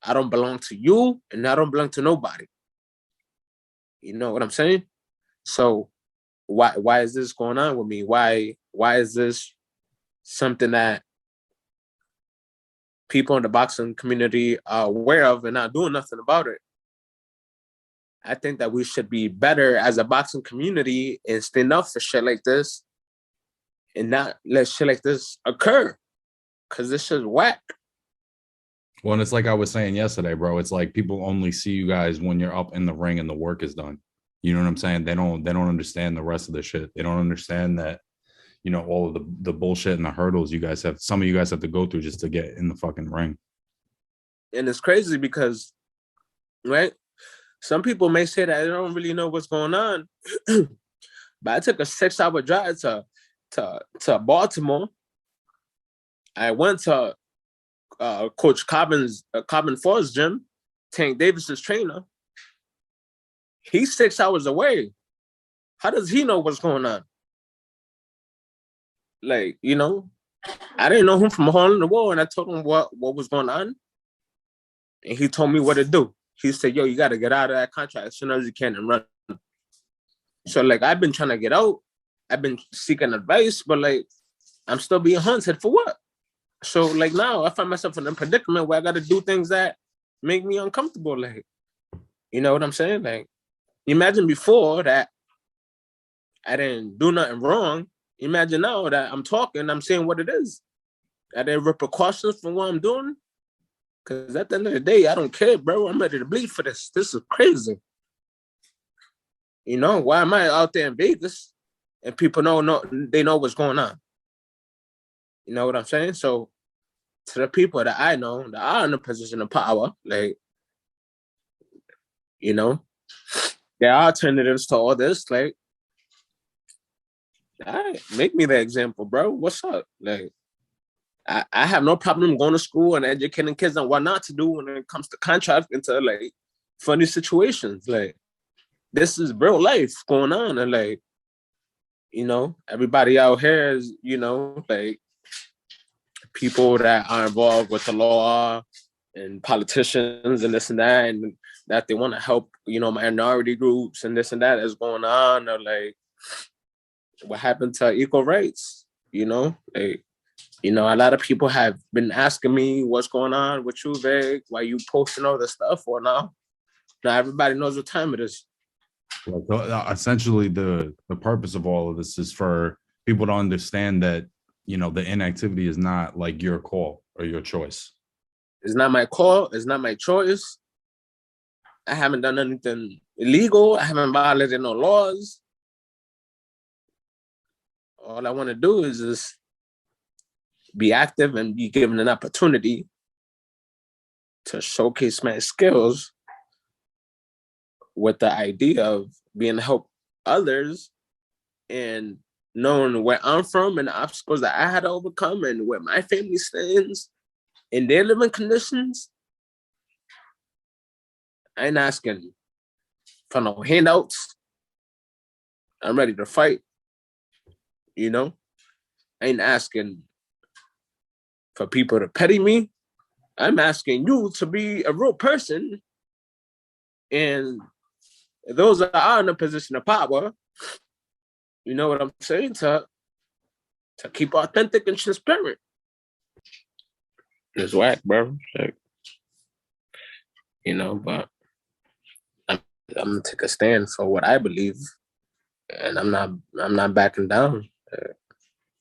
[SPEAKER 2] I don't belong to you, and I don't belong to nobody. You know what I'm saying? So why is this going on with me? Why is this something that people in the boxing community are aware of and not doing nothing about it? I think that we should be better as a boxing community and stand up for shit like this and not let shit like this occur, because this is whack.
[SPEAKER 1] Well, and it's like I was saying yesterday, bro. It's like people only see you guys when you're up in the ring and the work is done. You know what I'm saying? They don't understand the rest of the shit. They don't understand that, all of the bullshit and the hurdles some of you guys have to go through just to get in the fucking ring.
[SPEAKER 2] And it's crazy because, right? Some people may say that they don't really know what's going on, but I took a 6-hour drive to Baltimore. I went to Coach Cobbin Ford's gym, Tank Davis's trainer. He's 6 hours away. How does he know what's going on? Like, I didn't know him from a hole in the wall, and I told him what was going on, and he told me what to do. He said, yo, you got to get out of that contract as soon as you can and run. So, like, I've been trying to get out. I've been seeking advice, but, like, I'm still being hunted for what? So, like, now I find myself in a predicament where I got to do things that make me uncomfortable. Like, you know what I'm saying? Like, imagine before that I didn't do nothing wrong. Imagine now that I'm talking, I'm saying what it is. Are there repercussions for what I'm doing? Because at the end of the day, I don't care, bro. I'm ready to bleed for this. This is crazy. Why am I out there in Vegas and people they know what's going on? You know what I'm saying? So to the people that I know that are in a position of power, like, there are alternatives to all this. Like, all right, make me the example, bro. What's up? Like, I have no problem going to school and educating kids on what not to do when it comes to contract into like funny situations. Like this is real life going on, and like everybody out here is like people that are involved with the law and politicians and this and that, and that they want to help minority groups and this and that is going on, or like what happened to equal rights. Like a lot of people have been asking me what's going on with you, Vic, why you posting all this stuff or now everybody knows what time it is.
[SPEAKER 1] So, essentially, the purpose of all of this is for people to understand that the inactivity is not like your call or your choice.
[SPEAKER 2] It's not my call. It's not my choice. I haven't done anything illegal. I haven't violated no laws. All I want to do is just be active and be given an opportunity to showcase my skills with the idea of being help others and knowing where I'm from and the obstacles that I had to overcome and where my family stands in their living conditions. I ain't asking for no handouts. I'm ready to fight. I ain't asking for people to petty me. I'm asking you to be a real person. And those that are in a position of power, you know what I'm saying, to keep authentic and transparent. It's whack, bro. Like, but I'm gonna take a stand for what I believe, and I'm not backing down.